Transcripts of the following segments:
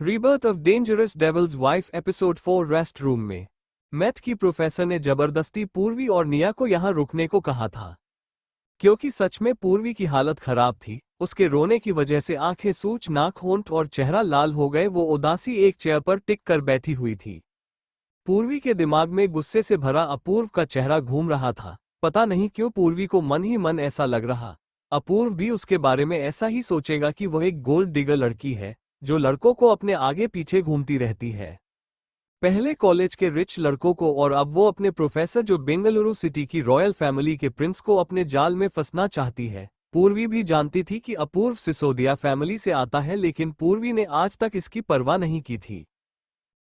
Rebirth of dangerous devils wife episode 4 rest room में math की professor ने जबरदस्ती पूर्वी और निया को यहां रुकने को कहा था, क्योंकि सच में पूर्वी की हालत खराब थी। उसके रोने की वजह से आंखें सूज, नाक, होंठ और चेहरा लाल हो गए। वो उदासी एक चेयर पर टिक कर बैठी हुई थी। पूर्वी के दिमाग में गुस्से से भरा अपूर्व का चेहरा घूम रहा था। पता नहीं क्यों पूर्वी को मन ही मन ऐसा लग रहा, अपूर्व भी उसके बारे में ऐसा ही सोचेगा कि वह एक गोल्ड डिगर लड़की है जो लड़कों को अपने आगे पीछे घूमती रहती है। पहले कॉलेज के रिच लड़कों को और अब वो अपने प्रोफेसर जो बेंगलुरु सिटी की रॉयल फैमिली के प्रिंस को अपने जाल में फंसना चाहती है। पूर्वी भी जानती थी कि अपूर्व सिसोदिया फैमिली से आता है, लेकिन पूर्वी ने आज तक इसकी परवाह नहीं की थी।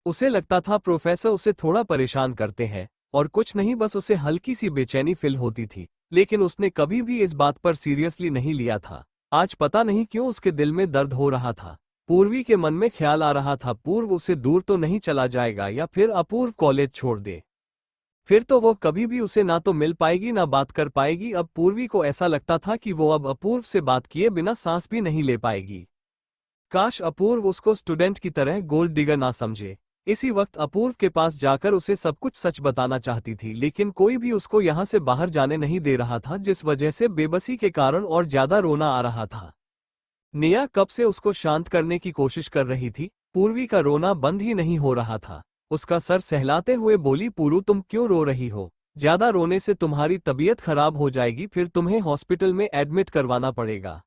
उसे लगता था प्रोफेसर उसे थोड़ा परेशान करते हैं और कुछ नहीं, बस उसे हल्की सी बेचैनी फील होती थी, लेकिन उसने कभी भी इस बात पर सीरियसली नहीं लिया था। आज पता नहीं क्यों उसके दिल में दर्द हो रहा था। पूर्वी के मन में ख्याल आ रहा था पूर्व उसे दूर तो नहीं चला जाएगा या फिर अपूर्व कॉलेज छोड़ दे। फिर तो वो कभी भी उसे ना तो मिल पाएगी ना बात कर पाएगी। अब पूर्वी को ऐसा लगता था कि वो अब अपूर्व से बात किए बिना सांस भी नहीं ले पाएगी। काश अपूर्व उसको स्टूडेंट की तरह गोल्ड डिगर ना समझे। इसी वक्त अपूर्व के पास जाकर उसे सब कुछ सच बताना चाहती थी, लेकिन कोई भी उसको यहाँ से बाहर जाने नहीं दे रहा था, जिस वजह से बेबसी के कारण और ज्यादा रोना आ रहा था। निया कब से उसको शांत करने की कोशिश कर रही थी। पूर्वी का रोना बंद ही नहीं हो रहा था। उसका सर सहलाते हुए बोली, पूरू तुम क्यों रो रही हो? ज्यादा रोने से तुम्हारी तबीयत खराब हो जाएगी, फिर तुम्हें हॉस्पिटल में एडमिट करवाना पड़ेगा।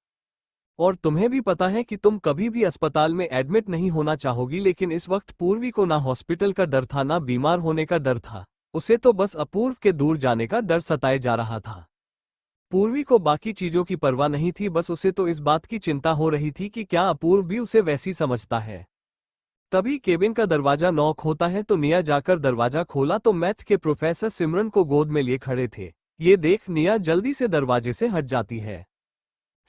और तुम्हें भी पता है कि तुम कभी भी अस्पताल में एडमिट नहीं होना चाहोगी। लेकिन इस वक्त पूर्वी को ना हॉस्पिटल का डर था ना बीमार होने का डर था। उसे तो बस अपूर्व के दूर जाने का डर सताए जा रहा था। पूर्वी को बाकी चीजों की परवाह नहीं थी, बस उसे तो इस बात की चिंता हो रही थी कि क्या अपूर्व भी उसे वैसी समझता है। तभी केबिन का दरवाजा नॉक होता है तो निया जाकर दरवाजा खोला तो मैथ के प्रोफेसर सिमरन को गोद में लिए खड़े थे। ये देख निया जल्दी से दरवाजे से हट जाती है।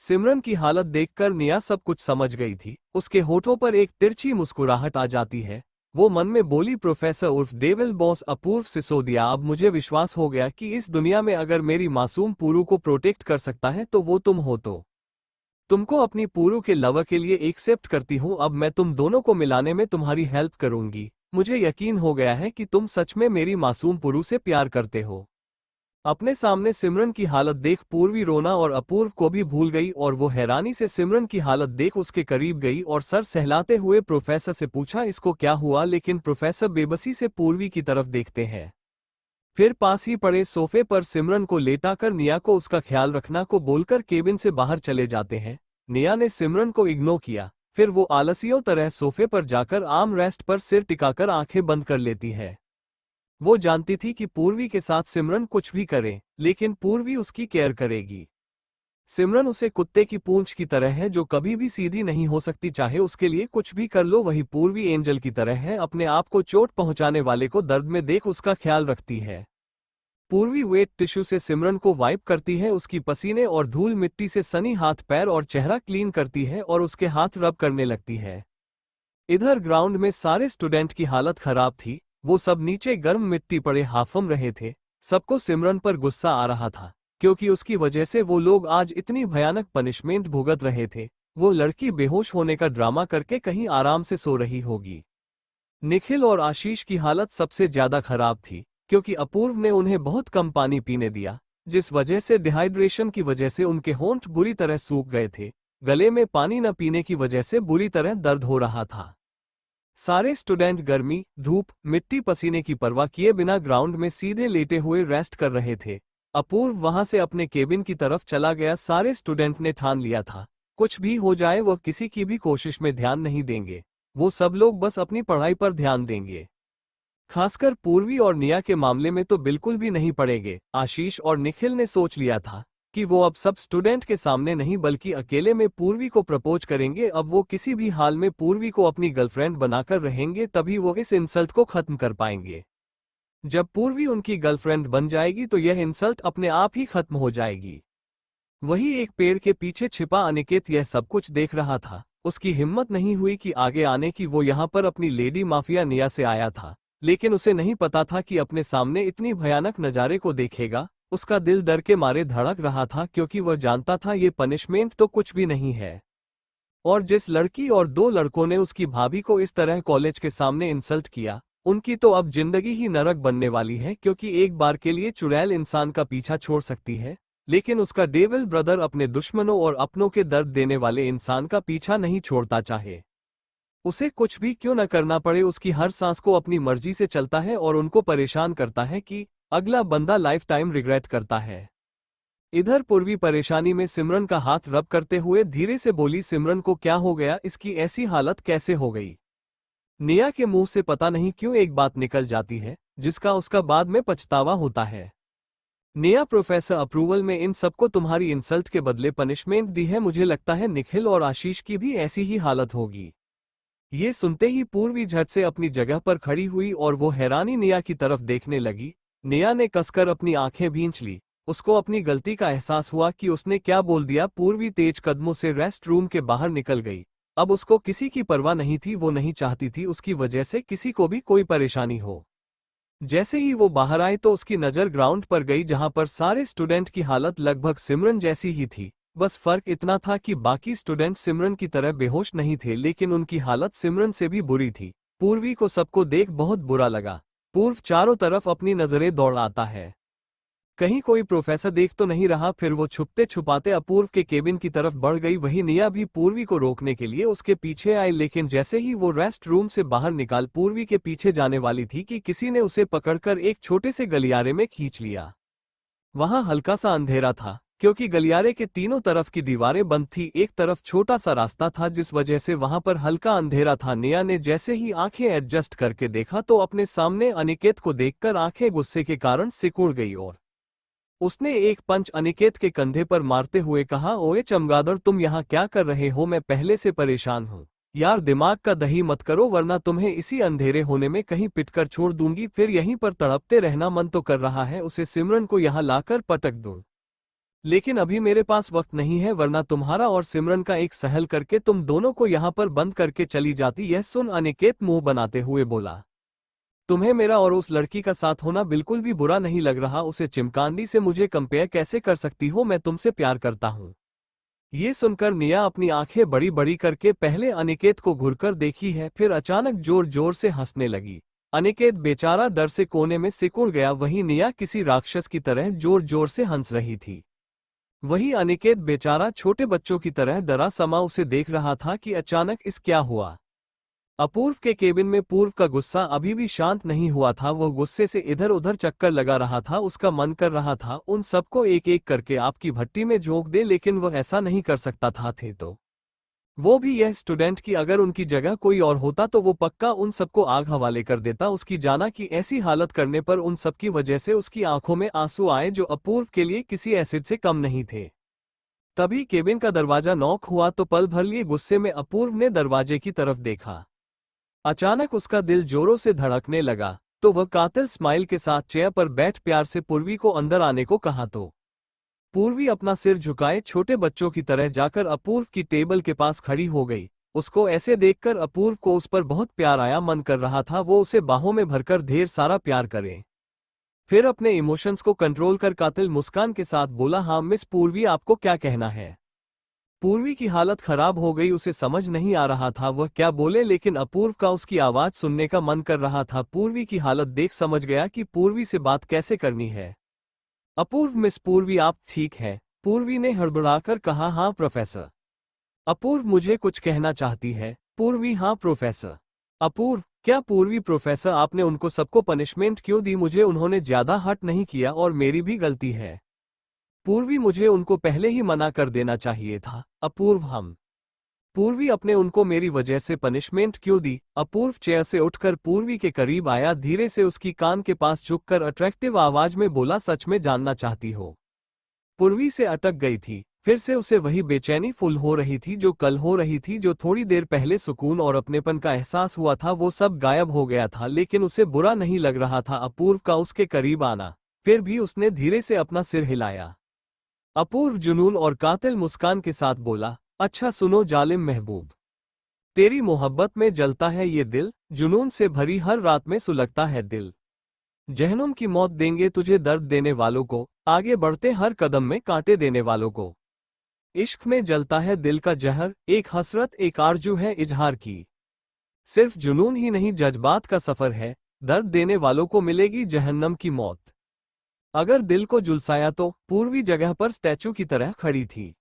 सिमरन की हालत देखकर निया सब कुछ समझ गई थी। उसके होठों पर एक तिरछी मुस्कुराहट आ जाती है। वो मन में बोली, प्रोफेसर उर्फ डेविल बॉस अपूर्व सिसोदिया, अब मुझे विश्वास हो गया कि इस दुनिया में अगर मेरी मासूम पूरू को प्रोटेक्ट कर सकता है तो वो तुम हो। तो तुमको अपनी पूरू के लवर के लिए एक्सेप्ट करती हूँ। अब मैं तुम दोनों को मिलाने में तुम्हारी हेल्प करूंगी। मुझे यकीन हो गया है कि तुम सच में मेरी मासूम पूरू से प्यार करते हो। अपने सामने सिमरन की हालत देख पूर्वी रोना और अपूर्व को भी भूल गई और वो हैरानी से सिमरन की हालत देख उसके करीब गई और सर सहलाते हुए प्रोफेसर से पूछा, इसको क्या हुआ? लेकिन प्रोफेसर बेबसी से पूर्वी की तरफ देखते हैं, फिर पास ही पड़े सोफे पर सिमरन को लेटाकर निया को उसका ख्याल रखना को बोलकर केबिन से बाहर चले जाते हैं। निया ने सिमरन को इग्नोर किया, फिर वो आलसियों तरह सोफे पर जाकर आर्म रेस्ट पर सिर टिकाकर आंखें बंद कर लेती है। वो जानती थी कि पूर्वी के साथ सिमरन कुछ भी करे, लेकिन पूर्वी उसकी केयर करेगी। सिमरन उसे कुत्ते की पूंछ की तरह है जो कभी भी सीधी नहीं हो सकती, चाहे उसके लिए कुछ भी कर लो। वही पूर्वी एंजल की तरह है, अपने आप को चोट पहुंचाने वाले को दर्द में देख उसका ख्याल रखती है। पूर्वी वेट टिश्यू से सिमरन को वाइप करती है, उसकी पसीने और धूल मिट्टी से सनी हाथ, पैर और चेहरा क्लीन करती है और उसके हाथ रब करने लगती है। इधर ग्राउंड में सारे स्टूडेंट की हालत खराब थी। वो सब नीचे गर्म मिट्टी पड़े हाफम रहे थे। सबको सिमरन पर गुस्सा आ रहा था, क्योंकि उसकी वजह से वो लोग आज इतनी भयानक पनिशमेंट भुगत रहे थे। वो लड़की बेहोश होने का ड्रामा करके कहीं आराम से सो रही होगी। निखिल और आशीष की हालत सबसे ज्यादा खराब थी, क्योंकि अपूर्व ने उन्हें बहुत कम पानी पीने दिया, जिस वजह से डिहाइड्रेशन की वजह से उनके होंठ बुरी तरह सूख गए थे। गले में पानी न पीने की वजह से बुरी तरह दर्द हो रहा था। सारे स्टूडेंट गर्मी, धूप, मिट्टी, पसीने की परवाह किए बिना ग्राउंड में सीधे लेटे हुए रेस्ट कर रहे थे। अपूर्व वहां से अपने केबिन की तरफ चला गया। सारे स्टूडेंट ने ठान लिया था, कुछ भी हो जाए वह किसी की भी कोशिश में ध्यान नहीं देंगे। वो सब लोग बस अपनी पढ़ाई पर ध्यान देंगे। खासकर पूर्वी और निया के मामले में तो बिल्कुल भी नहीं पड़ेंगे। आशीष और निखिल ने सोच लिया था कि वो अब सब स्टूडेंट के सामने नहीं बल्कि अकेले में पूर्वी को प्रपोज करेंगे। अब वो किसी भी हाल में पूर्वी को अपनी गर्लफ्रेंड बनाकर रहेंगे, तभी वो इस इंसल्ट को खत्म कर पाएंगे। जब पूर्वी उनकी गर्लफ्रेंड बन जाएगी तो यह इंसल्ट अपने आप ही खत्म हो जाएगी। वही एक पेड़ के पीछे छिपा अनिकेत यह सब कुछ देख रहा था। उसकी हिम्मत नहीं हुई कि आगे आने की। वो यहाँ पर अपनी लेडी माफिया निया से आया था, लेकिन उसे नहीं पता था कि अपने सामने इतनी भयानक नज़ारे को देखेगा। उसका दिल डर के मारे धड़क रहा था, क्योंकि वह जानता था ये पनिशमेंट तो कुछ भी नहीं है। और जिस लड़की और 2 लड़कों ने उसकी भाभी को इस तरह कॉलेज के सामने इंसल्ट किया, उनकी तो अब जिंदगी ही नरक बनने वाली है, क्योंकि एक बार के लिए चुड़ैल इंसान का पीछा छोड़ सकती है, लेकिन उसका डेविल ब्रदर अपने दुश्मनों और अपनों के दर्द देने वाले इंसान का पीछा नहीं छोड़ता। चाहे उसे कुछ भी क्यों न करना पड़े, उसकी हर सांस को अपनी मर्जी से चलता है और उनको परेशान करता है कि अगला बंदा लाइफ टाइम रिग्रेट करता है। इधर पूर्वी परेशानी में सिमरन का हाथ रब करते हुए धीरे से बोली, सिमरन को क्या हो गया, इसकी ऐसी हालत कैसे हो गई? निया के मुंह से पता नहीं क्यों एक बात निकल जाती है जिसका उसका बाद में पछतावा होता है। निया, प्रोफेसर अप्रूवल में इन सबको तुम्हारी इंसल्ट के बदले पनिशमेंट दी है। मुझे लगता है निखिल और आशीष की भी ऐसी ही हालत होगी। ये सुनते ही पूर्वी झट से अपनी जगह पर खड़ी हुई और वो हैरानी निया की तरफ देखने लगी। निया ने कसकर अपनी आंखें भींच ली। उसको अपनी गलती का एहसास हुआ कि उसने क्या बोल दिया। पूर्वी तेज कदमों से रेस्ट रूम के बाहर निकल गई। अब उसको किसी की परवाह नहीं थी। वो नहीं चाहती थी उसकी वजह से किसी को भी कोई परेशानी हो। जैसे ही वो बाहर आई तो उसकी नज़र ग्राउंड पर गई, जहां पर सारे स्टूडेंट की हालत लगभग सिमरन जैसी ही थी। बस फर्क इतना था कि बाकी स्टूडेंट सिमरन की तरह बेहोश नहीं थे, लेकिन उनकी हालत सिमरन से भी बुरी थी। पूर्वी को सबको देख बहुत बुरा लगा। पूर्व चारों तरफ अपनी नजरें दौड़ाता है, कहीं कोई प्रोफेसर देख तो नहीं रहा। फिर वो छुपते छुपाते अपूर्व के केबिन की तरफ बढ़ गई। वही निया भी पूर्वी को रोकने के लिए उसके पीछे आई, लेकिन जैसे ही वो रेस्ट रूम से बाहर निकाल पूर्वी के पीछे जाने वाली थी कि किसी ने उसे पकड़कर एक छोटे से गलियारे में खींच लिया। वहां हल्का सा अंधेरा था, क्योंकि गलियारे के तीनों तरफ की दीवारें बंद थी। एक तरफ छोटा सा रास्ता था, जिस वजह से वहां पर हल्का अंधेरा था। निया ने जैसे ही आंखें एडजस्ट करके देखा तो अपने सामने अनिकेत को देखकर आंखें गुस्से के कारण सिकुड़ गई और उसने एक पंच अनिकेत के कंधे पर मारते हुए कहा, ओए चमगादड़, तुम यहाँ क्या कर रहे हो? मैं पहले से परेशान हूँ यार, दिमाग का दही मत करो वरना तुम्हें इसी अंधेरे होने में कहीं पिटकर छोड़ दूंगी, फिर यहीं पर तड़पते रहना। मन तो कर रहा है उसे सिमरन को यहाँ लाकर पटक दूं, लेकिन अभी मेरे पास वक्त नहीं है, वरना तुम्हारा और सिमरन का एक सहल करके तुम दोनों को यहाँ पर बंद करके चली जाती। यह सुन अनिकेत मुंह बनाते हुए बोला, तुम्हें मेरा और उस लड़की का साथ होना बिल्कुल भी बुरा नहीं लग रहा? उसे चिमकांडी से मुझे कंपेयर कैसे कर सकती हो? मैं तुमसे प्यार करता हूँ। ये सुनकर निया अपनी आंखें बड़ी बड़ी करके पहले अनिकेत को घूरकर देखी है, फिर अचानक जोर जोर से हंसने लगी। अनिकेत बेचारा डर से कोने में सिकुड़ गया। वहीं निया किसी राक्षस की तरह जोर जोर से हंस रही थी। वही अनिकेत बेचारा छोटे बच्चों की तरह डरा समा उसे देख रहा था कि अचानक इस क्या हुआ। अपूर्व के केबिन में पूर्व का गुस्सा अभी भी शांत नहीं हुआ था। वह गुस्से से इधर उधर चक्कर लगा रहा था। उसका मन कर रहा था उन सबको एक एक करके आपकी भट्टी में झोंक दे, लेकिन वह ऐसा नहीं कर सकता था। थे तो वो भी यह स्टूडेंट की अगर उनकी जगह कोई और होता तो वो पक्का उन सबको आग हवाले कर देता। उसकी जाना की ऐसी हालत करने पर उन सबकी वजह से उसकी आंखों में आंसू आए, जो अपूर्व के लिए किसी एसिड से कम नहीं थे। तभी केबिन का दरवाजा नॉक हुआ तो पल भर लिए गुस्से में अपूर्व ने दरवाजे की तरफ देखा। अचानक उसका दिल जोरों से धड़कने लगा, तो वह कातिल स्माइल के साथ चेयर पर बैठ प्यार से पूर्वी को अंदर आने को कहा तो पूर्वी अपना सिर झुकाए छोटे बच्चों की तरह जाकर अपूर्व की टेबल के पास खड़ी हो गई। उसको ऐसे देखकर अपूर्व को उस पर बहुत प्यार आया। मन कर रहा था वो उसे बाहों में भरकर ढेर सारा प्यार करे। फिर अपने इमोशंस को कंट्रोल कर कातिल मुस्कान के साथ बोला, हाँ मिस पूर्वी, आपको क्या कहना है? पूर्वी की हालत खराब हो गई। उसे समझ नहीं आ रहा था वह क्या बोले, लेकिन अपूर्व का उसकी आवाज सुनने का मन कर रहा था। पूर्वी की हालत देख समझ गया कि पूर्वी से बात कैसे करनी है। अपूर्व, मिस पूर्वी आप ठीक है? पूर्वी ने हड़बड़ाकर कहा, हाँ प्रोफेसर। अपूर्व, मुझे कुछ कहना चाहती है? पूर्वी, हाँ प्रोफेसर। अपूर्व, क्या पूर्वी? प्रोफेसर, आपने उनको सबको पनिशमेंट क्यों दी? मुझे उन्होंने ज्यादा हर्ट नहीं किया और मेरी भी गलती है। पूर्वी, मुझे उनको पहले ही मना कर देना चाहिए था। अपूर्व, हम पूर्वी अपने उनको मेरी वजह से पनिशमेंट क्यों दी? अपूर्व चेयर से उठकर पूर्वी के करीब आया, धीरे से उसकी कान के पास झुककर अट्रैक्टिव आवाज में बोला, सच में जानना चाहती हो? पूर्वी से अटक गई थी। फिर से उसे वही बेचैनी फुल हो रही थी जो कल हो रही थी। जो थोड़ी देर पहले सुकून और अपनेपन का एहसास हुआ था वो सब गायब हो गया था, लेकिन उसे बुरा नहीं लग रहा था अपूर्व का उसके करीब आना। फिर भी उसने धीरे से अपना सिर हिलाया। अपूर्व जुनून और कातिल मुस्कान के साथ बोला, अच्छा सुनो जालिम महबूब, तेरी मोहब्बत में जलता है ये दिल, जुनून से भरी हर रात में सुलगता है दिल। जहन्नुम की मौत देंगे तुझे दर्द देने वालों को, आगे बढ़ते हर कदम में कांटे देने वालों को। इश्क में जलता है दिल का जहर, एक हसरत एक आरजू है इजहार की। सिर्फ जुनून ही नहीं जज्बात का सफर है, दर्द देने वालों को मिलेगी जहन्नम की मौत। अगर दिल को झुलसाया तो पूर्वी जगह पर स्टैचू की तरह खड़ी थी।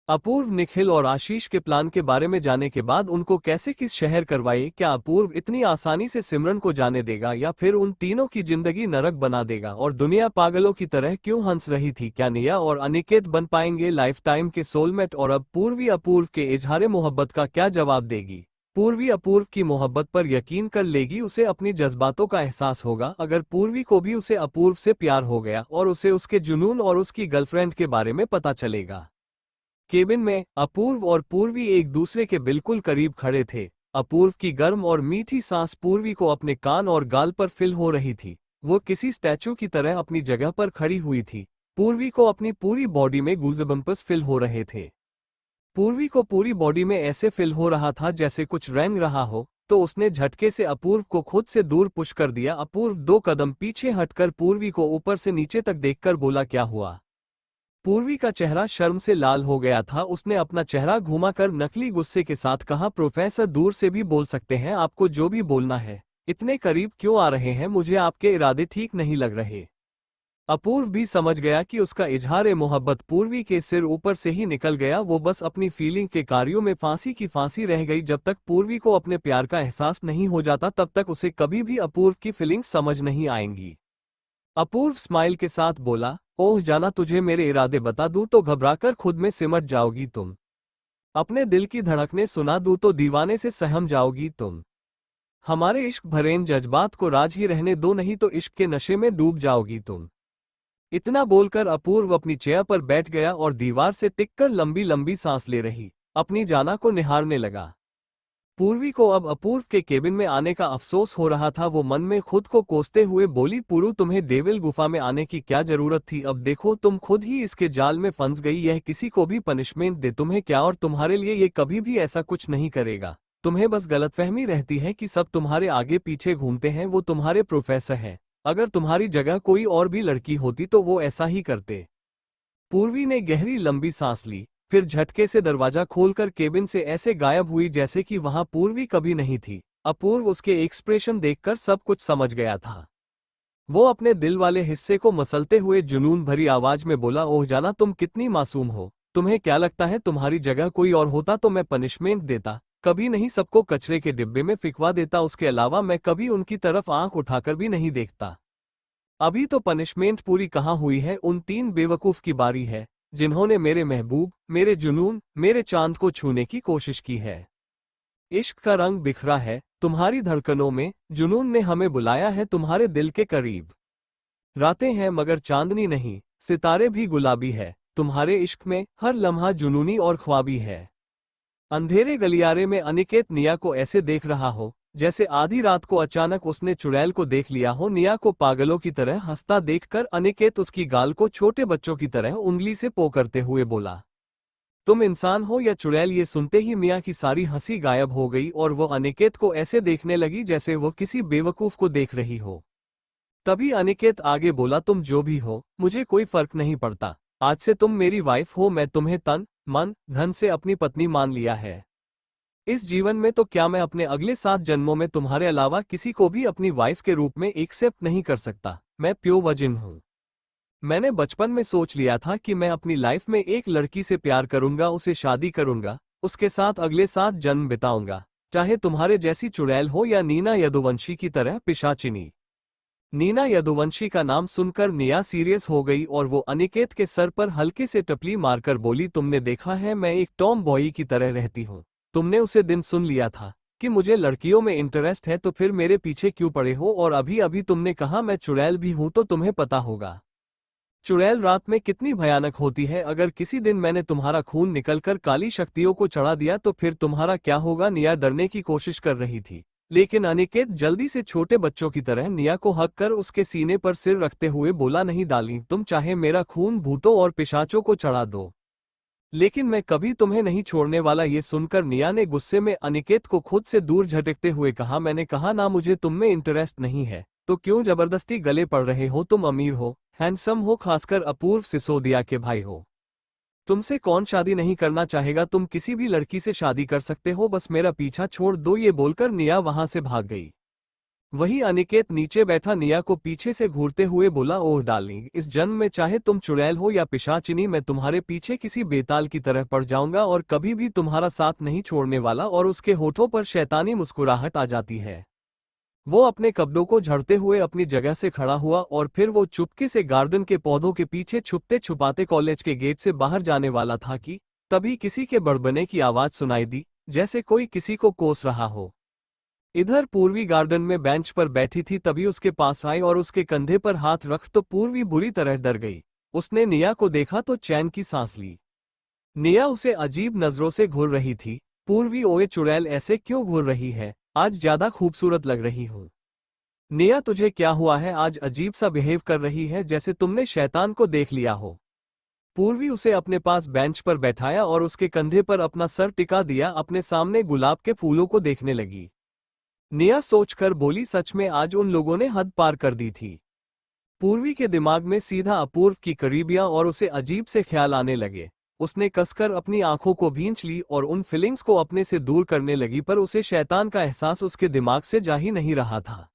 अपूर्व निखिल और आशीष के प्लान के बारे में जाने के बाद उनको कैसे किस शहर करवाए, क्या अपूर्व इतनी आसानी से सिमरन को जाने देगा या फिर उन तीनों की जिंदगी नरक बना देगा, और दुनिया पागलों की तरह क्यों हंस रही थी, क्या निया और अनिकेत बन पाएंगे लाइफ टाइम के सोलमेट, और अब पूर्वी अपूर्व के इजहारे मोहब्बत का क्या जवाब देगी। पूर्वी अपूर्व की मोहब्बत पर यकीन कर लेगी, उसे अपनी जज्बातों का एहसास होगा। अगर पूर्वी को भी उसे अपूर्व से प्यार हो गया और उसे उसके जुनून और उसकी गर्लफ्रेंड के बारे में पता चलेगा। केबिन में अपूर्व और पूर्वी एक दूसरे के बिल्कुल करीब खड़े थे। अपूर्व की गर्म और मीठी सांस पूर्वी को अपने कान और गाल पर फिल हो रही थी। वो किसी स्टैचू की तरह अपनी जगह पर खड़ी हुई थी। पूर्वी को अपनी पूरी बॉडी में गूज़बम्प्स फिल हो रहे थे। पूर्वी को पूरी बॉडी में ऐसे फिल हो रहा था जैसे कुछ रेंग रहा हो, तो उसने झटके से अपूर्व को खुद से दूर पुश कर दिया। अपूर्व 2 कदम पीछे हटकर पूर्वी को ऊपर से नीचे तक देखकर बोला, क्या हुआ। पूर्वी का चेहरा शर्म से लाल हो गया था। उसने अपना चेहरा घुमाकर नकली गुस्से के साथ कहा, प्रोफेसर दूर से भी बोल सकते हैं, आपको जो भी बोलना है। इतने करीब क्यों आ रहे हैं, मुझे आपके इरादे ठीक नहीं लग रहे। अपूर्व भी समझ गया कि उसका इजहार मोहब्बत पूर्वी के सिर ऊपर से ही निकल गया। वो बस अपनी फीलिंग के कार्यों में फांसी की फांसी रह गई। जब तक पूर्वी को अपने प्यार का एहसास नहीं हो जाता तब तक उसे कभी भी अपूर्व की फीलिंग्स समझ नहीं आएंगी। अपूर्व स्माइल के साथ बोला, ओह जाना, तुझे मेरे इरादे बता दूं तो घबराकर खुद में सिमट जाओगी तुम। अपने दिल की धड़कने सुना दूं तो दीवाने से सहम जाओगी तुम। हमारे इश्क भरे इन जज्बात को राज ही रहने दो, नहीं तो इश्क के नशे में डूब जाओगी तुम। इतना बोलकर अपूर्व अपनी चेयर पर बैठ गया और दीवार से टिककर लंबी लंबी सांस ले रही अपनी जाना को निहारने लगा। पूर्वी को अब अपूर्व के केबिन में आने का अफसोस हो रहा था। वो मन में खुद को कोसते हुए बोली, पूरू तुम्हें डेविल गुफा में आने की क्या जरूरत थी। अब देखो तुम खुद ही इसके जाल में फंस गई। यह किसी को भी पनिशमेंट दे तुम्हें क्या, और तुम्हारे लिए ये कभी भी ऐसा कुछ नहीं करेगा। तुम्हें बस गलतफहमी रहती है कि सब तुम्हारे आगे पीछे घूमते हैं। वो तुम्हारे प्रोफेसर हैं, अगर तुम्हारी जगह कोई और भी लड़की होती तो वो ऐसा ही करते। पूर्वी ने गहरी लंबी सांस ली, फिर झटके से दरवाजा खोलकर केबिन से ऐसे गायब हुई जैसे कि वहां पूर्वी कभी नहीं थी। अपूर्व उसके एक्सप्रेशन देखकर सब कुछ समझ गया था। वो अपने दिल वाले हिस्से को मसलते हुए जुनून भरी आवाज में बोला, ओह जाना, तुम कितनी मासूम हो। तुम्हें क्या लगता है तुम्हारी जगह कोई और होता तो मैं पनिशमेंट देता? कभी नहीं, सबको कचरे के डिब्बे में फिकवा देता। उसके अलावा मैं कभी उनकी तरफ आंख उठाकर भी नहीं देखता। अभी तो पनिशमेंट पूरी कहाँ हुई है। उन 3 बेवकूफ की बारी है जिन्होंने मेरे महबूब, मेरे जुनून, मेरे चांद को छूने की कोशिश की है। इश्क का रंग बिखरा है तुम्हारी धड़कनों में, जुनून ने हमें बुलाया है तुम्हारे दिल के करीब। रातें हैं मगर चांदनी नहीं, सितारे भी गुलाबी है तुम्हारे इश्क में, हर लम्हा जुनूनी और ख्वाबी है। अंधेरे गलियारे में अनिकेत निया को ऐसे देख रहा हो जैसे आधी रात को अचानक उसने चुड़ैल को देख लिया हो। निया को पागलों की तरह हंसता देखकर अनिकेत उसकी गाल को छोटे बच्चों की तरह उंगली से पोकरते हुए बोला, तुम इंसान हो या चुड़ैल। ये सुनते ही मिया की सारी हंसी गायब हो गई और वो अनिकेत को ऐसे देखने लगी जैसे वो किसी बेवकूफ को देख रही हो। तभी अनिकेत आगे बोला, तुम जो भी हो मुझे कोई फर्क नहीं पड़ता। आज से तुम मेरी वाइफ हो। मैं तुम्हें तन मन धन से अपनी पत्नी मान लिया है। इस जीवन में तो क्या, मैं अपने अगले 7 जन्मों में तुम्हारे अलावा किसी को भी अपनी वाइफ के रूप में एक्सेप्ट नहीं कर सकता। मैं प्योर वर्जिन हूँ। मैंने बचपन में सोच लिया था कि मैं अपनी लाइफ में एक लड़की से प्यार करूंगा, उसे शादी करूंगा, उसके साथ अगले 7 जन्म बिताऊंगा, चाहे तुम्हारे जैसी चुड़ैल हो या नीना यदुवंशी की तरह पिशाचिनी। नीना यदुवंशी का नाम सुनकर निया सीरियस हो गई और वो अनिकेत के सर पर हल्के से टपली मारकर बोली, तुमने देखा है मैं एक टॉम बॉय की तरह रहती हूँ। तुमने उसे दिन सुन लिया था कि मुझे लड़कियों में इंटरेस्ट है, तो फिर मेरे पीछे क्यों पड़े हो। और अभी अभी तुमने कहा मैं चुड़ैल भी हूं, तो तुम्हें पता होगा चुड़ैल रात में कितनी भयानक होती है। अगर किसी दिन मैंने तुम्हारा खून निकलकर काली शक्तियों को चढ़ा दिया तो फिर तुम्हारा क्या होगा। निया डरने की कोशिश कर रही थी, लेकिन अनिकेत जल्दी से छोटे बच्चों की तरह निया को हक कर उसके सीने पर सिर रखते हुए बोला, नहीं डार्लिंग, तुम चाहे मेरा खून भूतों और पिशाचों को चढ़ा दो, लेकिन मैं कभी तुम्हें नहीं छोड़ने वाला। ये सुनकर निया ने गुस्से में अनिकेत को खुद से दूर झटकते हुए कहा, मैंने कहा ना मुझे तुम में इंटरेस्ट नहीं है, तो क्यों जबरदस्ती गले पड़ रहे हो। तुम अमीर हो, हैंडसम हो, खासकर अपूर्व सिसोदिया के भाई हो। तुमसे कौन शादी नहीं करना चाहेगा, तुम किसी भी लड़की से शादी कर सकते हो, बस मेरा पीछा छोड़ दो। ये बोलकर निया वहां से भाग गई। वही अनिकेत नीचे बैठा निया को पीछे से घूरते हुए बोला, ओह डार्लिंग, इस जन्म में चाहे तुम चुड़ैल हो या पिशाचिनी, मैं तुम्हारे पीछे किसी बेताल की तरह पड़ जाऊंगा और कभी भी तुम्हारा साथ नहीं छोड़ने वाला। और उसके होठों पर शैतानी मुस्कुराहट आ जाती है। वो अपने कपड़ों को झड़ते हुए अपनी जगह से खड़ा हुआ और फिर वो चुपके से गार्डन के पौधों के पीछे छुपते छुपाते कॉलेज के गेट से बाहर जाने वाला था कि तभी किसी के बड़बड़ाने की आवाज सुनाई दी, जैसे कोई किसी को कोस रहा हो। इधर पूर्वी गार्डन में बेंच पर बैठी थी, तभी उसके पास आई और उसके कंधे पर हाथ रख तो पूर्वी बुरी तरह डर गई। उसने निया को देखा तो चैन की सांस ली। निया उसे अजीब नजरों से घूर रही थी। पूर्वी, ओए चुड़ैल, ऐसे क्यों घूर रही है? आज ज्यादा खूबसूरत लग रही हूँ। निया, तुझे क्या हुआ है? आज अजीब सा बिहेव कर रही है, जैसे तुमने शैतान को देख लिया हो। पूर्वी उसे अपने पास बेंच पर बैठाया और उसके कंधे पर अपना सर टिका दिया। अपने सामने गुलाब के फूलों को देखने लगी। निया सोचकर बोली, सच में आज उन लोगों ने हद पार कर दी थी। पूर्वी के दिमाग में सीधा अपूर्व की करीबियां और उसे अजीब से ख्याल आने लगे। उसने कसकर अपनी आंखों को भींच ली और उन फीलिंग्स को अपने से दूर करने लगी, पर उसे शैतान का एहसास उसके दिमाग से जा ही नहीं रहा था।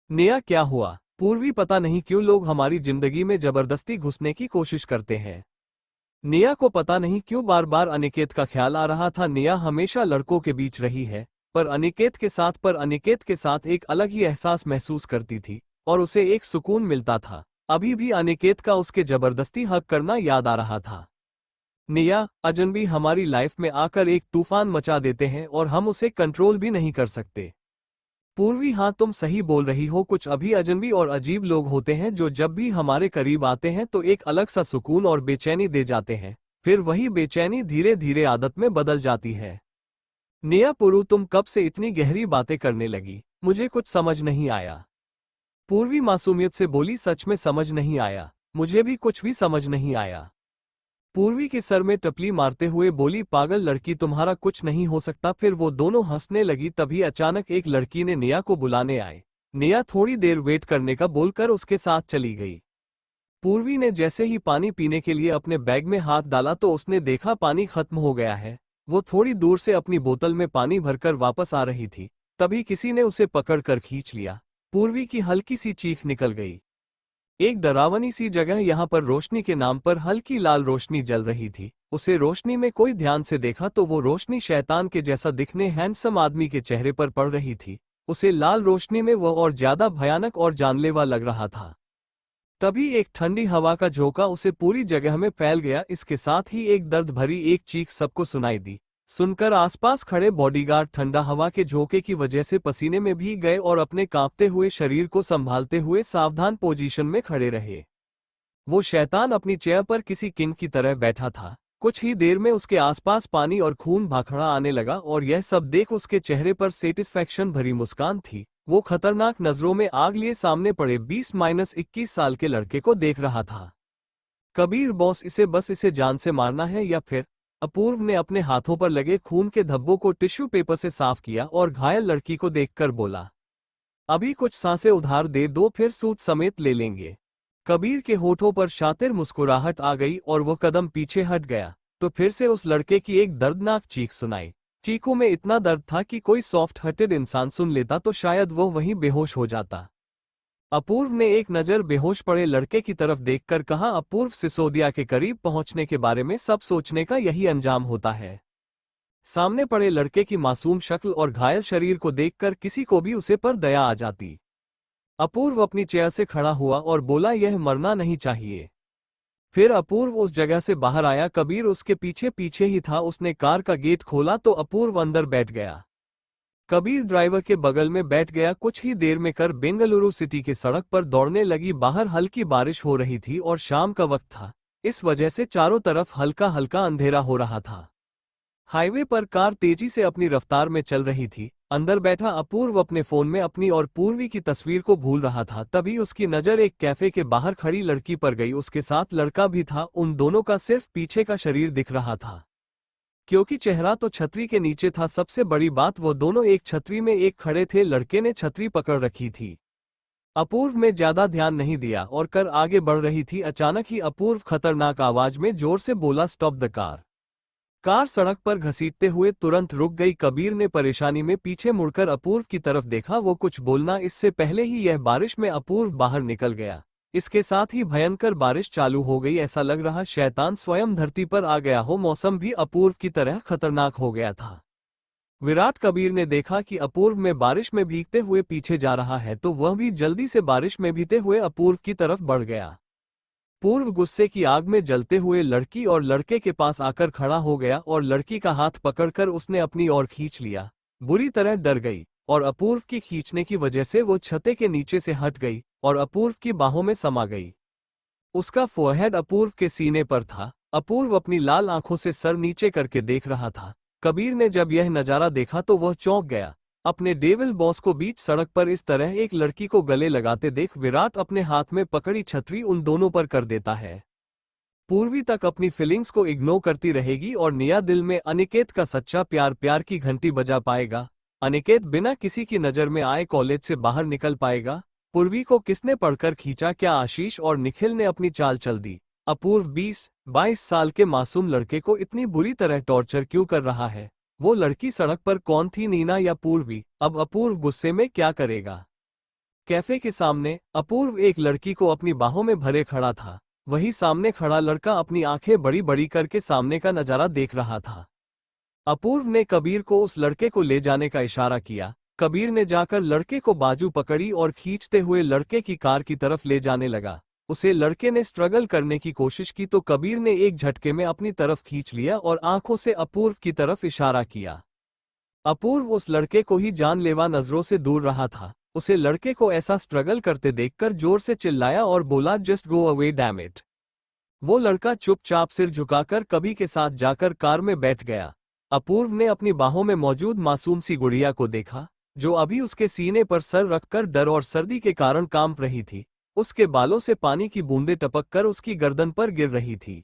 निया, क्या हुआ? पूर्वी, पता नहीं क्यों लोग हमारी जिंदगी में जबरदस्ती घुसने की कोशिश करते हैं। निया को पता नहीं क्यों बार बार अनिकेत का ख्याल आ रहा था। निया हमेशा लड़कों के बीच रही है, पर अनिकेत के साथ एक अलग ही एहसास महसूस करती थी और उसे एक सुकून मिलता था। अभी भी अनिकेत का उसके जबरदस्ती हक करना याद आ रहा था। निया, अजनबी हमारी लाइफ में आकर एक तूफान मचा देते हैं और हम उसे कंट्रोल भी नहीं कर सकते। पूर्वी, हाँ तुम सही बोल रही हो। कुछ अभी अजनबी और अजीब लोग होते हैं जो जब भी हमारे करीब आते हैं तो एक अलग सा सुकून और बेचैनी दे जाते हैं, फिर वही बेचैनी धीरे धीरे आदत में बदल जाती है। निया, पुरु, तुम कब से इतनी गहरी बातें करने लगी? मुझे कुछ समझ नहीं आया। पूर्वी मासूमियत से बोली, सच में समझ नहीं आया? मुझे भी कुछ भी समझ नहीं आया। पूर्वी के सर में टपली मारते हुए बोली, पागल लड़की, तुम्हारा कुछ नहीं हो सकता। फिर वो दोनों हंसने लगी। तभी अचानक एक लड़की ने निया को बुलाने आए। निया थोड़ी देर वेट करने का बोलकर उसके साथ चली गई। पूर्वी ने जैसे ही पानी पीने के लिए अपने बैग में हाथ डाला तो उसने देखा पानी खत्म हो गया है। वो थोड़ी दूर से अपनी बोतल में पानी भरकर वापस आ रही थी, तभी किसी ने उसे पकड़कर खींच लिया। पूर्वी की हल्की सी चीख निकल गई। एक डरावनी सी जगह, यहाँ पर रोशनी के नाम पर हल्की लाल रोशनी जल रही थी। उसे रोशनी में कोई ध्यान से देखा तो वो रोशनी शैतान के जैसा दिखने हैंडसम आदमी के चेहरे पर पड़ रही थी। उसे लाल रोशनी में वो और ज्यादा भयानक और जानलेवा लग रहा था। तभी एक ठंडी हवा का झोंका उसे पूरी जगह में फैल गया। इसके साथ ही एक दर्द भरी एक चीख सबको सुनाई दी। सुनकर आसपास खड़े बॉडीगार्ड ठंडा हवा के झोंके की वजह से पसीने में भीग गए और अपने कांपते हुए शरीर को संभालते हुए सावधान पोजीशन में खड़े रहे। वो शैतान अपनी चेयर पर किसी किंग की तरह बैठा था। कुछ ही देर में उसके आसपास पानी और खून भाखड़ा आने लगा और यह सब देख उसके चेहरे पर सेटिस्फैक्शन भरी मुस्कान थी। वो खतरनाक नजरों में आग लिए सामने पड़े 20-21 साल के लड़के को देख रहा था। कबीर बॉस, बस इसे जान से मारना है या फिर? अपूर्व ने अपने हाथों पर लगे खून के धब्बों को टिश्यू पेपर से साफ किया और घायल लड़की को देखकर बोला, अभी कुछ सांसें उधार दे दो, फिर सूद समेत ले लेंगे। कबीर के होठों पर शातिर मुस्कुराहट आ गई और वो कदम पीछे हट गया तो फिर से उस लड़के की एक दर्दनाक चीख सुनाई। चीखों में इतना दर्द था कि कोई सॉफ्ट हार्टेड इंसान सुन लेता तो शायद वो वहीं बेहोश हो जाता। अपूर्व ने एक नज़र बेहोश पड़े लड़के की तरफ देखकर कहा, अपूर्व, सिसोदिया के करीब पहुंचने के बारे में सब सोचने का यही अंजाम होता है। सामने पड़े लड़के की मासूम शक्ल और घायल शरीर को देखकर किसी को भी उसे पर दया आ जाती। अपूर्व अपनी चेयर से खड़ा हुआ और बोला, यह मरना नहीं चाहिए। फिर अपूर्व उस जगह से बाहर आया। कबीर उसके पीछे पीछे ही था। उसने कार का गेट खोला तो अपूर्व अंदर बैठ गया। कबीर ड्राइवर के बगल में बैठ गया। कुछ ही देर में कर बेंगलुरु सिटी की सड़क पर दौड़ने लगी। बाहर हल्की बारिश हो रही थी और शाम का वक्त था, इस वजह से चारों तरफ हल्का हल्का अंधेरा हो रहा था। हाईवे पर कार तेजी से अपनी रफ्तार में चल रही थी। अंदर बैठा अपूर्व अपने फोन में अपनी और पूर्वी की तस्वीर को भूल रहा था। तभी उसकी नज़र एक कैफे के बाहर खड़ी लड़की पर गई। उसके साथ लड़का भी था। उन दोनों का सिर्फ पीछे का शरीर दिख रहा था, क्योंकि चेहरा तो छतरी के नीचे था। सबसे बड़ी बात, वो दोनों एक छतरी में एक खड़े थे। लड़के ने छतरी पकड़ रखी थी। अपूर्व में ज्यादा ध्यान नहीं दिया और कर आगे बढ़ रही थी। अचानक ही अपूर्व खतरनाक आवाज में जोर से बोला, स्टॉप द कार। कार सड़क पर घसीटते हुए तुरंत रुक गई। कबीर ने परेशानी में पीछे मुड़कर अपूर्व की तरफ देखा। वो कुछ बोलना इससे पहले ही यह बारिश में अपूर्व बाहर निकल गया। इसके साथ ही भयंकर बारिश चालू हो गई। ऐसा लग रहा शैतान स्वयं धरती पर आ गया हो। मौसम भी अपूर्व की तरह खतरनाक हो गया था। विराट कबीर ने देखा कि अपूर्व में बारिश में भीगते हुए पीछे जा रहा है तो वह भी जल्दी से बारिश में भीगते हुए अपूर्व की तरफ बढ़ गया। पूर्व गुस्से की आग में जलते हुए लड़की और लड़के के पास आकर खड़ा हो गया और लड़की का हाथ पकड़कर उसने अपनी ओर खींच लिया। बुरी तरह डर गई और अपूर्व की खींचने की वजह से वो छते के नीचे से हट गई और अपूर्व की बाहों में समा गई। उसका फोरहेड अपूर्व के सीने पर था। अपूर्व अपनी लाल आंखों से सर नीचे करके देख रहा था। कबीर ने जब यह नजारा देखा तो वह चौंक गया। अपने डेविल बॉस को बीच सड़क पर इस तरह एक लड़की को गले लगाते देख विराट अपने हाथ में पकड़ी छतरी उन दोनों पर कर देता है। पूर्वी तक अपनी फीलिंग्स को इग्नोर करती रहेगी और निया दिल में अनिकेत का सच्चा प्यार प्यार की घंटी बजा पाएगा। अनिकेत बिना किसी की नजर में आए कॉलेज से बाहर निकल पाएगा। पूर्वी को किसने पढ़कर खींचा? क्या आशीष और निखिल ने अपनी चाल चल दी? अपूर्व 20-22 साल के मासूम लड़के को इतनी बुरी तरह टॉर्चर क्यों कर रहा है? वो लड़की सड़क पर कौन थी, नीना या पूर्वी? अब अपूर्व गुस्से में क्या करेगा? कैफे के सामने अपूर्व एक लड़की को अपनी बाहों में भरे खड़ा था। वही सामने खड़ा लड़का अपनी आंखें बड़ी बड़ी करके सामने का नजारा देख रहा था। अपूर्व ने कबीर को उस लड़के को ले जाने का इशारा किया। कबीर ने जाकर लड़के को बाजू पकड़ी और खींचते हुए लड़के की कार की तरफ ले जाने लगा। उसे लड़के ने स्ट्रगल करने की कोशिश की तो कबीर ने एक झटके में अपनी तरफ खींच लिया और आंखों से अपूर्व की तरफ इशारा किया। अपूर्व उस लड़के को ही जानलेवा नजरों से दूर रहा था। उसे लड़के को ऐसा स्ट्रगल करते देखकर जोर से चिल्लाया और बोला, just go away damn it. वो लड़का चुपचाप सिर झुकाकर कबीर के साथ जाकर कार में बैठ गया। अपूर्व ने अपनी बाहों में मौजूद मासूम सी गुड़िया को देखा जो अभी उसके सीने पर सर रखकर डर और सर्दी के कारण कांप रही थी। उसके बालों से पानी की बूंदें टपककर उसकी गर्दन पर गिर रही थी।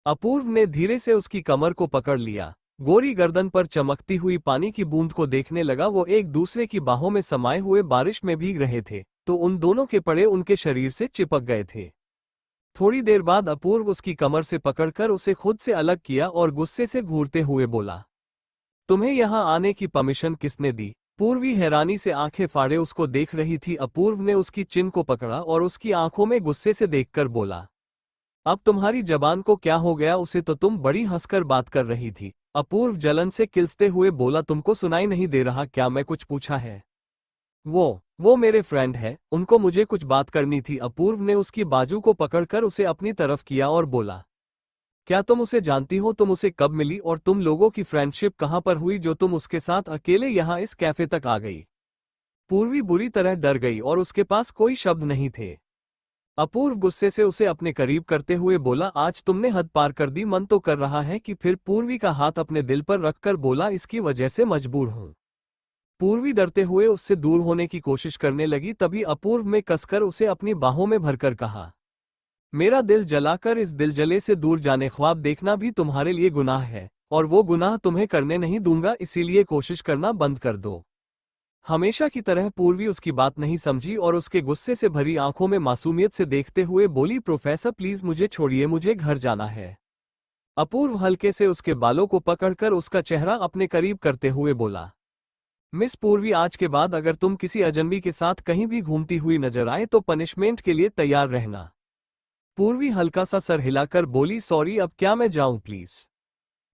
अपूर्व ने धीरे से उसकी कमर को पकड़ लिया। गोरी गर्दन पर चमकती हुई पानी की बूंद को देखने लगा। वो एक दूसरे की बाहों में समाये हुए बारिश में भीग रहे थे तो उन दोनों के पड़े उनके शरीर से चिपक गए थे। थोड़ी देर बाद अपूर्व उसकी कमर से पकड़कर उसे खुद से अलग किया और गुस्से से घूरते हुए बोला, तुम्हें यहां आने की परमिशन किसने दी? पूर्वी हैरानी से आंखें फाड़े उसको देख रही थी। अपूर्व ने उसकी चिन को पकड़ा और उसकी आंखों में गुस्से से देखकर बोला, अब तुम्हारी जबान को क्या हो गया? उसे तो तुम बड़ी हंसकर बात कर रही थी। अपूर्व जलन से किलसते हुए बोला, तुमको सुनाई नहीं दे रहा क्या? मैं कुछ पूछा है? वो मेरे फ्रेंड है, उनको मुझे कुछ बात करनी थी। अपूर्व ने उसकी बाजू को पकड़कर उसे अपनी तरफ किया और बोला, क्या तुम उसे जानती हो? तुम उसे कब मिली और तुम लोगों की फ्रेंडशिप कहां पर हुई जो तुम उसके साथ अकेले यहां इस कैफे तक आ गई? पूर्वी बुरी तरह डर गई और उसके पास कोई शब्द नहीं थे। अपूर्व गुस्से से उसे अपने करीब करते हुए बोला, आज तुमने हद पार कर दी। मन तो कर रहा है कि फिर पूर्वी का हाथ अपने दिल पर रखकर बोला, इसकी वजह से मजबूर हूं। पूर्वी डरते हुए उससे दूर होने की कोशिश करने लगी। तभी अपूर्व में कसकर उसे अपनी बाहों में भरकर कहा, मेरा दिल जलाकर इस दिलजले से दूर जाने ख्वाब देखना भी तुम्हारे लिए गुनाह है और वो गुनाह तुम्हें करने नहीं दूंगा, इसीलिए कोशिश करना बंद कर दो। हमेशा की तरह पूर्वी उसकी बात नहीं समझी और उसके गुस्से से भरी आंखों में मासूमियत से देखते हुए बोली, प्रोफेसर प्लीज मुझे छोड़िए, मुझे घर जाना है। अपूर्व हल्के से उसके बालों को पकड़कर उसका चेहरा अपने करीब करते हुए बोला, मिस पूर्वी, आज के बाद अगर तुम किसी अजनबी के साथ कहीं भी घूमती हुई नजर आए तो पनिशमेंट के लिए तैयार रहना। पूर्वी हल्का सा सर हिलाकर बोली, सॉरी, अब क्या मैं जाऊं प्लीज?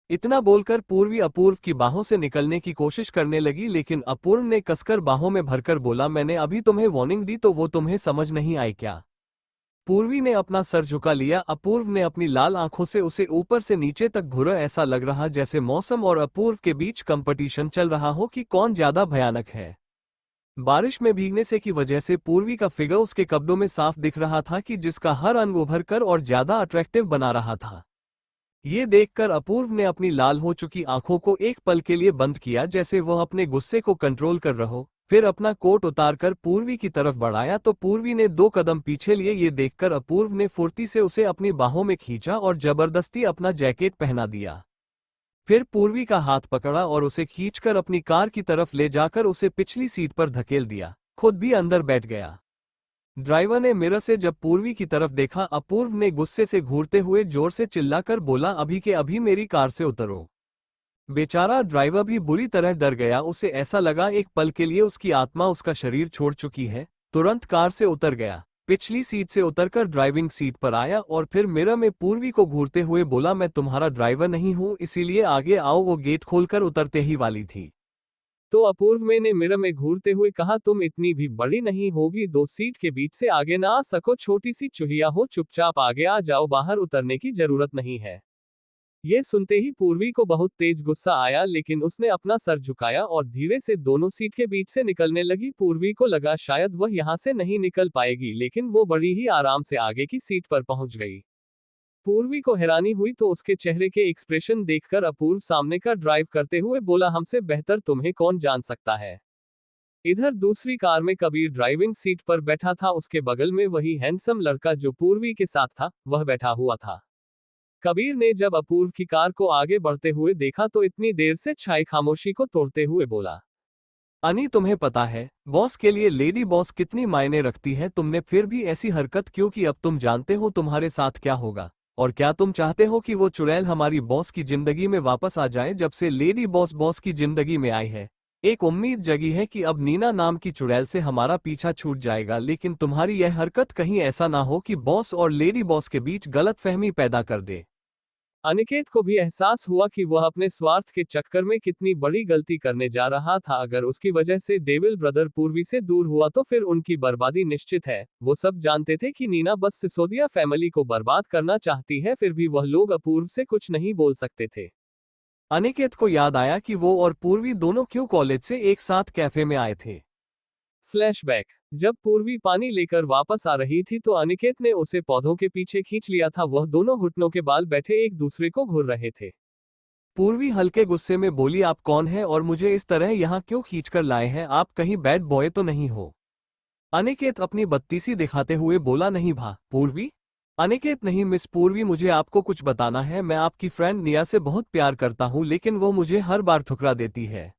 इतना बोलकर पूर्वी अपूर्व की बाहों से निकलने की कोशिश करने लगी लेकिन अपूर्व ने कसकर बाहों में भरकर बोला, मैंने अभी तुम्हें वार्निंग दी तो वो तुम्हें समझ नहीं आई क्या? पूर्वी ने अपना सर झुका लिया। अपूर्व ने अपनी लाल आंखों से उसे ऊपर से नीचे तक घूरा। ऐसा लग रहा जैसे मौसम और अपूर्व के बीच कंपटीशन चल रहा हो कि कौन ज्यादा भयानक है। बारिश में भीगने से की वजह से पूर्वी का फिगर उसके कपड़ों में साफ दिख रहा था कि जिसका हर अंग उभर कर और ज्यादा अट्रैक्टिव बना रहा था। ये देखकर अपूर्व ने अपनी लाल हो चुकी आंखों को एक पल के लिए बंद किया जैसे वह अपने गुस्से को कंट्रोल कर रहा हो। फिर अपना कोट उतारकर पूर्वी की तरफ बढ़ाया तो पूर्वी ने 2 कदम पीछे लिए। ये देखकर अपूर्व ने फुर्ती से उसे अपनी बाहों में खींचा और जबरदस्ती अपना जैकेट पहना दिया। फिर पूर्वी का हाथ पकड़ा और उसे खींचकर अपनी कार की तरफ ले जाकर उसे पिछली सीट पर धकेल दिया। खुद भी अंदर बैठ गया। ड्राइवर ने मिरर से जब पूर्वी की तरफ देखा, अपूर्व ने गुस्से से घूरते हुए जोर से चिल्लाकर बोला, अभी के अभी मेरी कार से उतरो। बेचारा ड्राइवर भी बुरी तरह डर गया। उसे ऐसा लगा एक पल के लिए उसकी आत्मा उसका शरीर छोड़ चुकी है। तुरंत कार से उतर गया, पिछली सीट से उतरकर ड्राइविंग सीट पर आया और फिर मिरर में पूर्वी को घूरते हुए बोला, मैं तुम्हारा ड्राइवर नहीं हूं, इसीलिए आगे आओ। वो गेट खोलकर उतरते ही वाली थी तो अपूर्व ने मिरर में घूरते हुए कहा, तुम इतनी भी बड़ी नहीं होगी, 2 सीट के बीच से आगे ना आ सको, छोटी सी चुहिया हो, चुपचाप आगे आ जाओ, बाहर उतरने की जरूरत नहीं है। ये सुनते ही पूर्वी को बहुत तेज गुस्सा आया, लेकिन उसने अपना सर झुकाया और धीरे से दोनों सीट के बीच से निकलने लगी। पूर्वी को लगा शायद वह यहां से नहीं निकल पाएगी, लेकिन वो बड़ी ही आराम से आगे की सीट पर पहुंच गई। पूर्वी को हैरानी हुई तो उसके चेहरे के एक्सप्रेशन देखकर अपूर्व सामने का ड्राइव करते हुए बोला, हमसे बेहतर तुम्हें कौन जान सकता है। इधर दूसरी कार में कबीर ड्राइविंग सीट पर बैठा था, उसके बगल में वही हैंडसम लड़का जो पूर्वी के साथ था, वह बैठा हुआ था। कबीर ने जब अपूर्व की कार को आगे बढ़ते हुए देखा तो इतनी देर से छाई खामोशी को तोड़ते हुए बोला, अनी, तुम्हें पता है बॉस के लिए लेडी बॉस कितनी मायने रखती है, तुमने फिर भी ऐसी हरकत क्यों की? अब तुम जानते हो तुम्हारे साथ क्या होगा। और क्या तुम चाहते हो कि वो चुड़ैल हमारी बॉस की जिंदगी में वापस आ जाए? जब से लेडी बॉस बॉस की जिंदगी में आई है, एक उम्मीद जगी है कि अब नीना नाम की चुड़ैल से हमारा पीछा छूट जाएगा, लेकिन तुम्हारी यह हरकत कहीं ऐसा ना हो कि बॉस और लेडी बॉस के बीच गलतफहमी पैदा कर दे। अनिकेत को भी एहसास हुआ कि वह अपने स्वार्थ के चक्कर में कितनी बड़ी गलती करने जा रहा था। अगर उसकी वजह से डेविल ब्रदर पूर्वी से दूर हुआ तो फिर उनकी बर्बादी निश्चित है। वो सब जानते थे कि नीना बस सिसोदिया फैमिली को बर्बाद करना चाहती है, फिर भी वह लोग अपूर्व से कुछ नहीं बोल सकते थे। अनिकेत को याद आया कि वो और पूर्वी दोनों क्यों कॉलेज से एक साथ कैफे में आए थे। फ्लैशबैक, जब पूर्वी पानी लेकर वापस आ रही थी तो अनिकेत ने उसे पौधों के पीछे खींच लिया था। वह दोनों घुटनों के बाल बैठे एक दूसरे को घूर रहे थे। पूर्वी हल्के गुस्से में बोली, आप कौन है और मुझे इस तरह यहाँ क्यों खींचकर लाए हैं? आप कहीं बैड बॉय तो नहीं हो? अनिकेत अपनी बत्तीसी दिखाते हुए बोला, नहीं भा पूर्वी। अनिकेत, नहीं मिस पूर्वी, मुझे आपको कुछ बताना है। मैं आपकी फ्रेंड निया से बहुत प्यार करता हूँ, लेकिन वो मुझे हर बार ठुकरा देती है।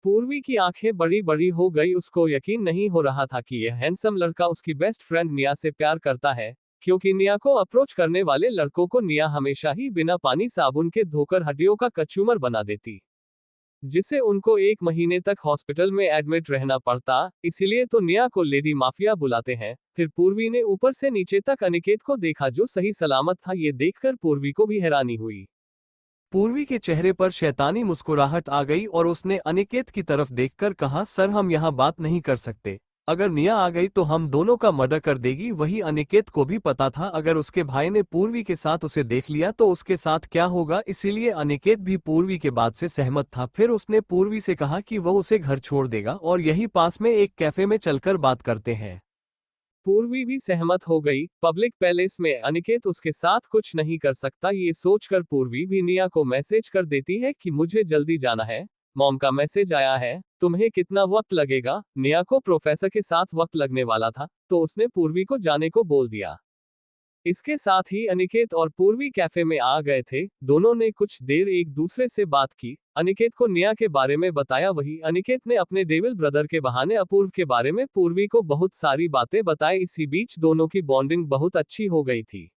पूर्वी की आंखें बड़ी बड़ी हो गई। उसको यकीन नहीं हो रहा था कि यह हैंडसम लड़का उसकी बेस्ट फ्रेंड निया से प्यार करता है, क्योंकि निया को अप्रोच करने वाले लड़कों को निया हमेशा ही बिना पानी साबुन के धोकर हड्डियों का कचूमर बना देती, जिससे उनको 1 महीने तक हॉस्पिटल में एडमिट रहना पड़ता। इसीलिए तो निया को लेडी माफिया बुलाते हैं। फिर पूर्वी ने ऊपर से नीचे तक अनिकेत को देखा जो सही सलामत था। ये देखकर पूर्वी को भी हैरानी हुई। पूर्वी के चेहरे पर शैतानी मुस्कुराहट आ गई और उसने अनिकेत की तरफ देखकर कहा, सर हम यहाँ बात नहीं कर सकते। अगर निया आ गई तो हम दोनों का मर्डर कर देगी। वही अनिकेत को भी पता था अगर उसके भाई ने पूर्वी के साथ उसे देख लिया तो उसके साथ क्या होगा, इसीलिए अनिकेत भी पूर्वी के बात से सहमत था। फिर उसने पूर्वी से कहा कि वह उसे घर छोड़ देगा और यही पास में एक कैफे में चलकर बात करते हैं। पूर्वी भी सहमत हो गई। पब्लिक पैलेस में अनिकेत उसके साथ कुछ नहीं कर सकता। ये सोचकर पूर्वी भी निया को मैसेज कर देती है कि मुझे जल्दी जाना है, मॉम का मैसेज आया है, तुम्हें कितना वक्त लगेगा? निया को प्रोफेसर के साथ वक्त लगने वाला था तो उसने पूर्वी को जाने को बोल दिया। इसके साथ ही अनिकेत और पूर्वी कैफे में आ गए थे। दोनों ने कुछ देर एक दूसरे से बात की। अनिकेत को निया के बारे में बताया, वही अनिकेत ने अपने डेविल ब्रदर के बहाने अपूर्व के बारे में पूर्वी को बहुत सारी बातें बताई। इसी बीच दोनों की बॉन्डिंग बहुत अच्छी हो गई थी।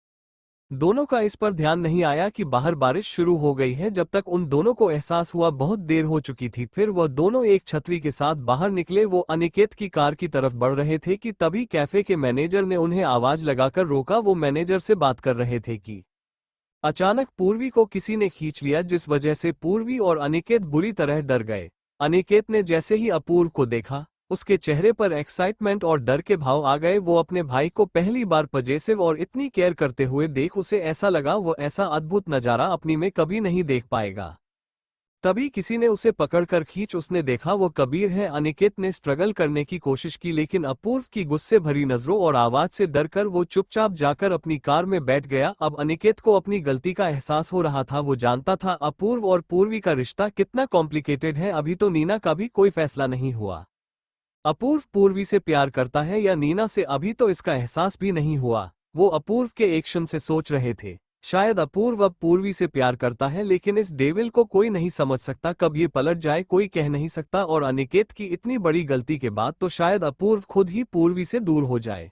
दोनों का इस पर ध्यान नहीं आया कि बाहर बारिश शुरू हो गई है। जब तक उन दोनों को एहसास हुआ बहुत देर हो चुकी थी। फिर वह दोनों एक छतरी के साथ बाहर निकले। वो अनिकेत की कार की तरफ बढ़ रहे थे कि तभी कैफे के मैनेजर ने उन्हें आवाज लगाकर रोका। वो मैनेजर से बात कर रहे थे कि अचानक पूर्वी को किसी ने खींच लिया, जिस वजह से पूर्वी और अनिकेत बुरी तरह डर गए। अनिकेत ने जैसे ही अपूर्व को देखा, उसके चेहरे पर एक्साइटमेंट और डर के भाव आ गए। वो अपने भाई को पहली बार पजेसिव और इतनी केयर करते हुए देख उसे ऐसा लगा वो ऐसा अद्भुत नजारा अपनी में कभी नहीं देख पाएगा। तभी किसी ने उसे पकड़कर खींच, उसने देखा वो कबीर है। अनिकेत ने स्ट्रगल करने की कोशिश की, लेकिन अपूर्व की गुस्से भरी नजरों और आवाज से डरकर वो चुपचाप जाकर अपनी कार में बैठ गया। अब अनिकेत को अपनी गलती का एहसास हो रहा था। वो जानता था अपूर्व और पूर्वी का रिश्ता कितना कॉम्प्लिकेटेड है। अभी तो नीना का भी कोई फैसला नहीं हुआ। अपूर्व पूर्वी से प्यार करता है या नीना से, अभी तो इसका एहसास भी नहीं हुआ। वो अपूर्व के एक्शन से सोच रहे थे। शायद अपूर्व अब पूर्वी से प्यार करता है, लेकिन इस डेविल को कोई नहीं समझ सकता। कब ये पलट जाए कोई कह नहीं सकता। और अनिकेत की इतनी बड़ी गलती के बाद तो शायद अपूर्व खुद ही पूर्वी से दूर हो जाए।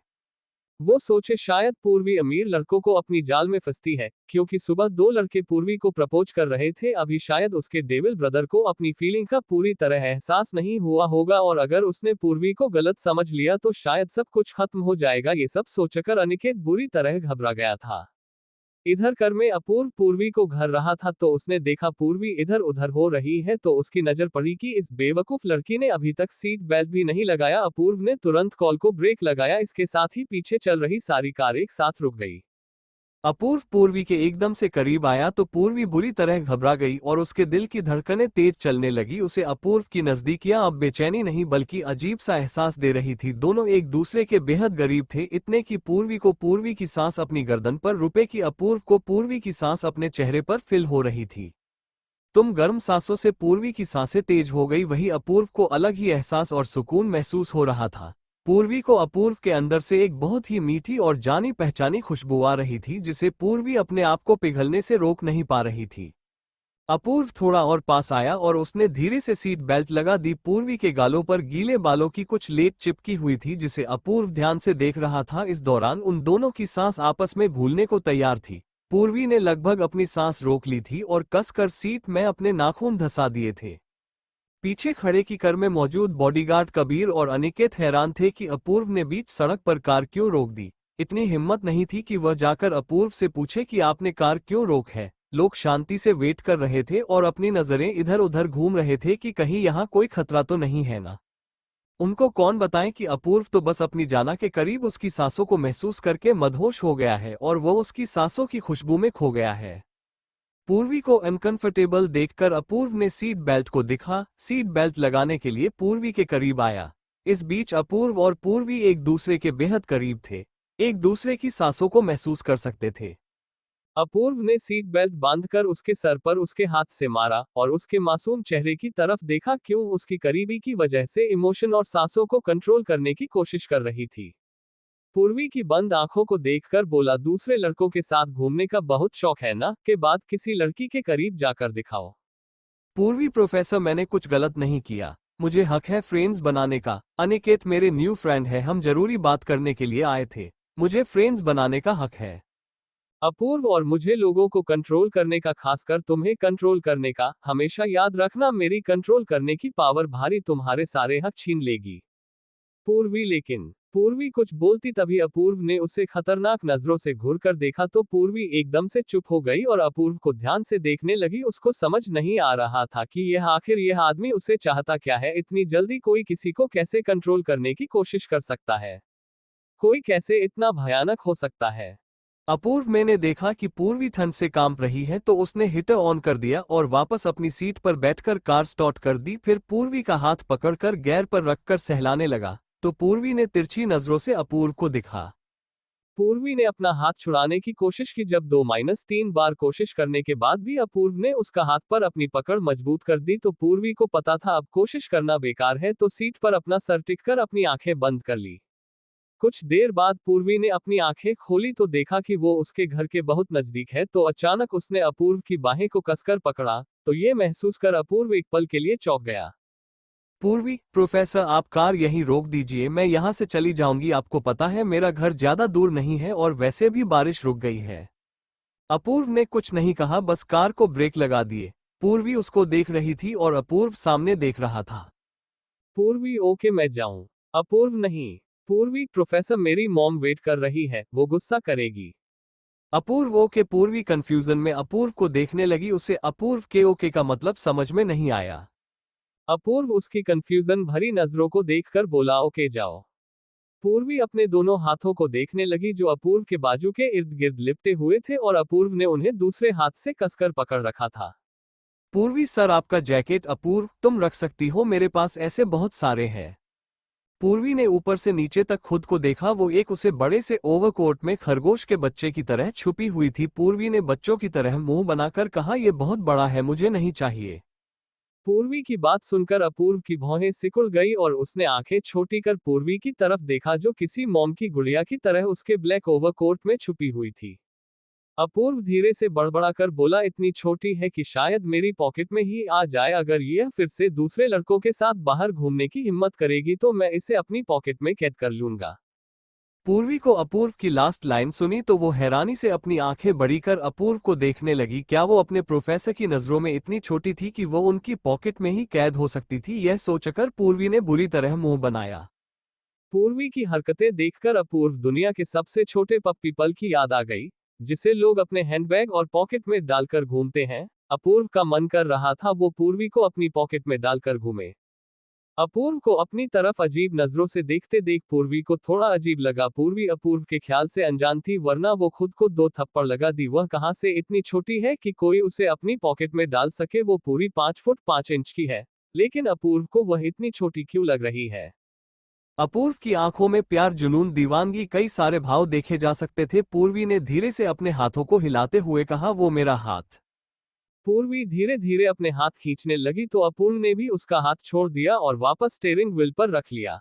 वो सोचे शायद पूर्वी अमीर लड़कों को अपनी जाल में फंसती है, क्योंकि सुबह दो लड़के पूर्वी को प्रपोज कर रहे थे। अभी शायद उसके डेविल ब्रदर को अपनी फीलिंग का पूरी तरह एहसास नहीं हुआ होगा, और अगर उसने पूर्वी को गलत समझ लिया तो शायद सब कुछ खत्म हो जाएगा। ये सब सोचकर अनिकेत बुरी तरह घबरा गया था। इधर कर में अपूर्व पूर्वी को घर रहा था, तो उसने देखा पूर्वी इधर उधर हो रही है, तो उसकी नजर पड़ी कि इस बेवकूफ लड़की ने अभी तक सीट बेल्ट भी नहीं लगाया। अपूर्व ने तुरंत कॉल को ब्रेक लगाया, इसके साथ ही पीछे चल रही सारी कार एक साथ रुक गई। अपूर्व पूर्वी के एकदम से करीब आया तो पूर्वी बुरी तरह घबरा गई और उसके दिल की धड़कनें तेज चलने लगी। उसे अपूर्व की नजदीकियां अब बेचैनी नहीं बल्कि अजीब सा एहसास दे रही थी। दोनों एक दूसरे के बेहद करीब थे, इतने कि पूर्वी को पूर्वी की सांस अपनी गर्दन पर रुपए की अपूर्व को पूर्वी की सांस अपने चेहरे पर फिल हो रही थी। तुम गर्म सांसों से पूर्वी की सांसें तेज हो गई। वही अपूर्व को अलग ही एहसास और सुकून महसूस हो रहा था। पूर्वी को अपूर्व के अंदर से एक बहुत ही मीठी और जानी पहचानी खुशबू आ रही थी, जिसे पूर्वी अपने आप को पिघलने से रोक नहीं पा रही थी। अपूर्व थोड़ा और पास आया और उसने धीरे से सीट बेल्ट लगा दी। पूर्वी के गालों पर गीले बालों की कुछ लेट चिपकी हुई थी, जिसे अपूर्व ध्यान से देख रहा था। इस दौरान उन दोनों की सांस आपस में भूलने को तैयार थी। पूर्वी ने लगभग अपनी सांस रोक ली थी और कसकर सीट में अपने नाखून धंसा दिए थे। पीछे खड़े की कार में मौजूद बॉडीगार्ड कबीर और अनिकेत हैरान थे कि अपूर्व ने बीच सड़क पर कार क्यों रोक दी। इतनी हिम्मत नहीं थी कि वह जाकर अपूर्व से पूछे कि आपने कार क्यों रोक है। लोग शांति से वेट कर रहे थे और अपनी नजरें इधर उधर घूम रहे थे कि कहीं यहाँ कोई खतरा तो नहीं है ना। उनको कौन बताए कि अपूर्व तो बस अपनी जाना के करीब उसकी सांसों को महसूस करके मदहोश हो गया है और वो उसकी सांसों की खुशबू में खो गया है। पूर्वी को अनकंफर्टेबल देखकर अपूर्व ने सीट बेल्ट को दिखा। सीट बेल्ट लगाने के लिए पूर्वी के करीब आया। इस बीच अपूर्व और पूर्वी एक दूसरे के बेहद करीब थे, एक दूसरे की सांसों को महसूस कर सकते थे। अपूर्व ने सीट बेल्ट बांधकर उसके सर पर उसके हाथ से मारा और उसके मासूम चेहरे की तरफ देखा। क्यों उसकी करीबी की वजह से इमोशन और सांसों को कंट्रोल करने की कोशिश कर रही थी। पूर्वी की बंद आंखों को देखकर बोला, दूसरे लड़कों के साथ घूमने का बहुत शौक है ना, के बाद किसी लड़की के करीब जाकर दिखाओ। पूर्वी प्रोफेसर, मैंने कुछ गलत नहीं किया, मुझे हक है फ्रेंड्स बनाने का। अनिकेत मेरे न्यू फ्रेंड है, हम जरूरी बात करने के लिए आए थे, मुझे फ्रेंड्स बनाने का हक है। अपूर्व, और मुझे लोगों को कंट्रोल करने का, खासकर तुम्हें कंट्रोल करने का। हमेशा याद रखना, मेरी कंट्रोल करने की पावर भारी तुम्हारे सारे हक छीन लेगी। पूर्वी, लेकिन पूर्वी कुछ बोलती तभी अपूर्व ने उसे खतरनाक नजरों से घूर कर देखा, तो पूर्वी एकदम से चुप हो गई और अपूर्व को ध्यान से देखने लगी। उसको समझ नहीं आ रहा था कि यह आदमी उसे चाहता क्या है। इतनी जल्दी कोई किसी को कैसे कंट्रोल करने की कोशिश कर सकता है? कोई कैसे इतना भयानक हो सकता है? अपूर्व मैंने देखा कि पूर्वी ठंड से कांप रही है, तो उसने हीटर ऑन कर दिया और वापस अपनी सीट पर बैठकर कार स्टार्ट कर दी। फिर पूर्वी का हाथ पकड़कर गियर पर रखकर सहलाने लगा, तो पूर्वी ने तिरछी नजरों से अपूर्व को दिखा। पूर्वी ने अपना हाथ छुड़ाने की कोशिश की। जब 2-3 बार कोशिश करने के बाद भी अपूर्व ने उसका हाथ पर अपनी पकड़ मजबूत कर दी, तो पूर्वी को पता था अब कोशिश करना बेकार है, तो सीट पर अपना सर टिककर अपनी आंखें बंद कर ली। कुछ देर बाद पूर्वी ने अपनी आंखें खोली तो देखा कि वो उसके घर के बहुत नजदीक है। तो अचानक उसने अपूर्व की बाहें को कसकर पकड़ा, तो ये महसूस कर अपूर्व एक पल के लिए चौंक गया। पूर्वी प्रोफेसर, आप कार यहीं रोक दीजिए, मैं यहां से चली जाऊंगी। आपको पता है मेरा घर ज्यादा दूर नहीं है और वैसे भी बारिश रुक गई है। अपूर्व ने कुछ नहीं कहा, बस कार को ब्रेक लगा दिए। पूर्वी उसको देख रही थी और अपूर्व सामने देख रहा था। पूर्वी, ओके मैं जाऊं? अपूर्व, नहीं। पूर्वी प्रोफेसर, मेरी मॉम वेट कर रही है, वो गुस्सा करेगी। अपूर्व ओके। पूर्वी कंफ्यूजन में अपूर्व को देखने लगी, उसे अपूर्व के ओके का मतलब समझ में नहीं आया। अपूर्व उसकी कंफ्यूजन भरी नजरों को देखकर बोला, ओके जाओ। पूर्वी अपने दोनों हाथों को देखने लगी जो अपूर्व के बाजू के इर्द गिर्द लिपटे हुए थे और अपूर्व ने उन्हें दूसरे हाथ से कसकर पकड़ रखा था। पूर्वी, सर आपका जैकेट। अपूर्व, तुम रख सकती हो, मेरे पास ऐसे बहुत सारे हैं। पूर्वी ने ऊपर से नीचे तक खुद को देखा, वो एक उसे बड़े से ओवरकोट में खरगोश के बच्चे की तरह छुपी हुई थी। पूर्वी ने बच्चों की तरह मुंह बनाकर कहा, यह बहुत बड़ा है, मुझे नहीं चाहिए। पूर्वी की बात सुनकर अपूर्व की भौहें सिकुड़ गई और उसने आंखें छोटी कर पूर्वी की तरफ देखा, जो किसी मोम की गुड़िया की तरह उसके ब्लैक ओवरकोट में छुपी हुई थी। अपूर्व धीरे से बड़बड़ाकर बोला, इतनी छोटी है कि शायद मेरी पॉकेट में ही आ जाए। अगर यह फिर से दूसरे लड़कों के साथ बाहर घूमने की हिम्मत करेगी तो मैं इसे अपनी पॉकेट में कैद कर लूंगा। पूर्वी को अपूर्व की लास्ट लाइन सुनी तो वो हैरानी से अपनी आंखें बड़ी कर अपूर्व को देखने लगी। क्या वो अपने प्रोफेसर की नजरों में इतनी छोटी थी कि वो उनकी पॉकेट में ही कैद हो सकती थी? यह सोचकर पूर्वी ने बुरी तरह मुंह बनाया। पूर्वी की हरकतें देखकर अपूर्व दुनिया के सबसे छोटे पप्पी पल की याद आ गई, जिसे लोग अपने हैंडबैग और पॉकेट में डालकर घूमते हैं। अपूर्व का मन कर रहा था वो पूर्वी को अपनी पॉकेट में डालकर घूमे। अपूर्व को अपनी तरफ अजीब नजरों से देखते देख पूर्वी को थोड़ा अजीब लगा। पूर्वी अपूर्व के ख्याल से अनजान थी, वरना वो खुद को 2 थप्पड़ लगा दी। वह कहां से इतनी छोटी है कि कोई उसे अपनी पॉकेट में डाल सके? वो पूरी 5 फुट 5 इंच की है, लेकिन अपूर्व को वह इतनी छोटी क्यों लग रही है? अपूर्व की आंखों में प्यार, जुनून, दीवानगी, कई सारे भाव देखे जा सकते थे। पूर्वी ने धीरे से अपने हाथों को हिलाते हुए कहा, वो मेरा हाथ। पूर्वी धीरे धीरे अपने हाथ खींचने लगी तो अपूर्व ने भी उसका हाथ छोड़ दिया और वापस स्टीयरिंग व्हील पर रख लिया।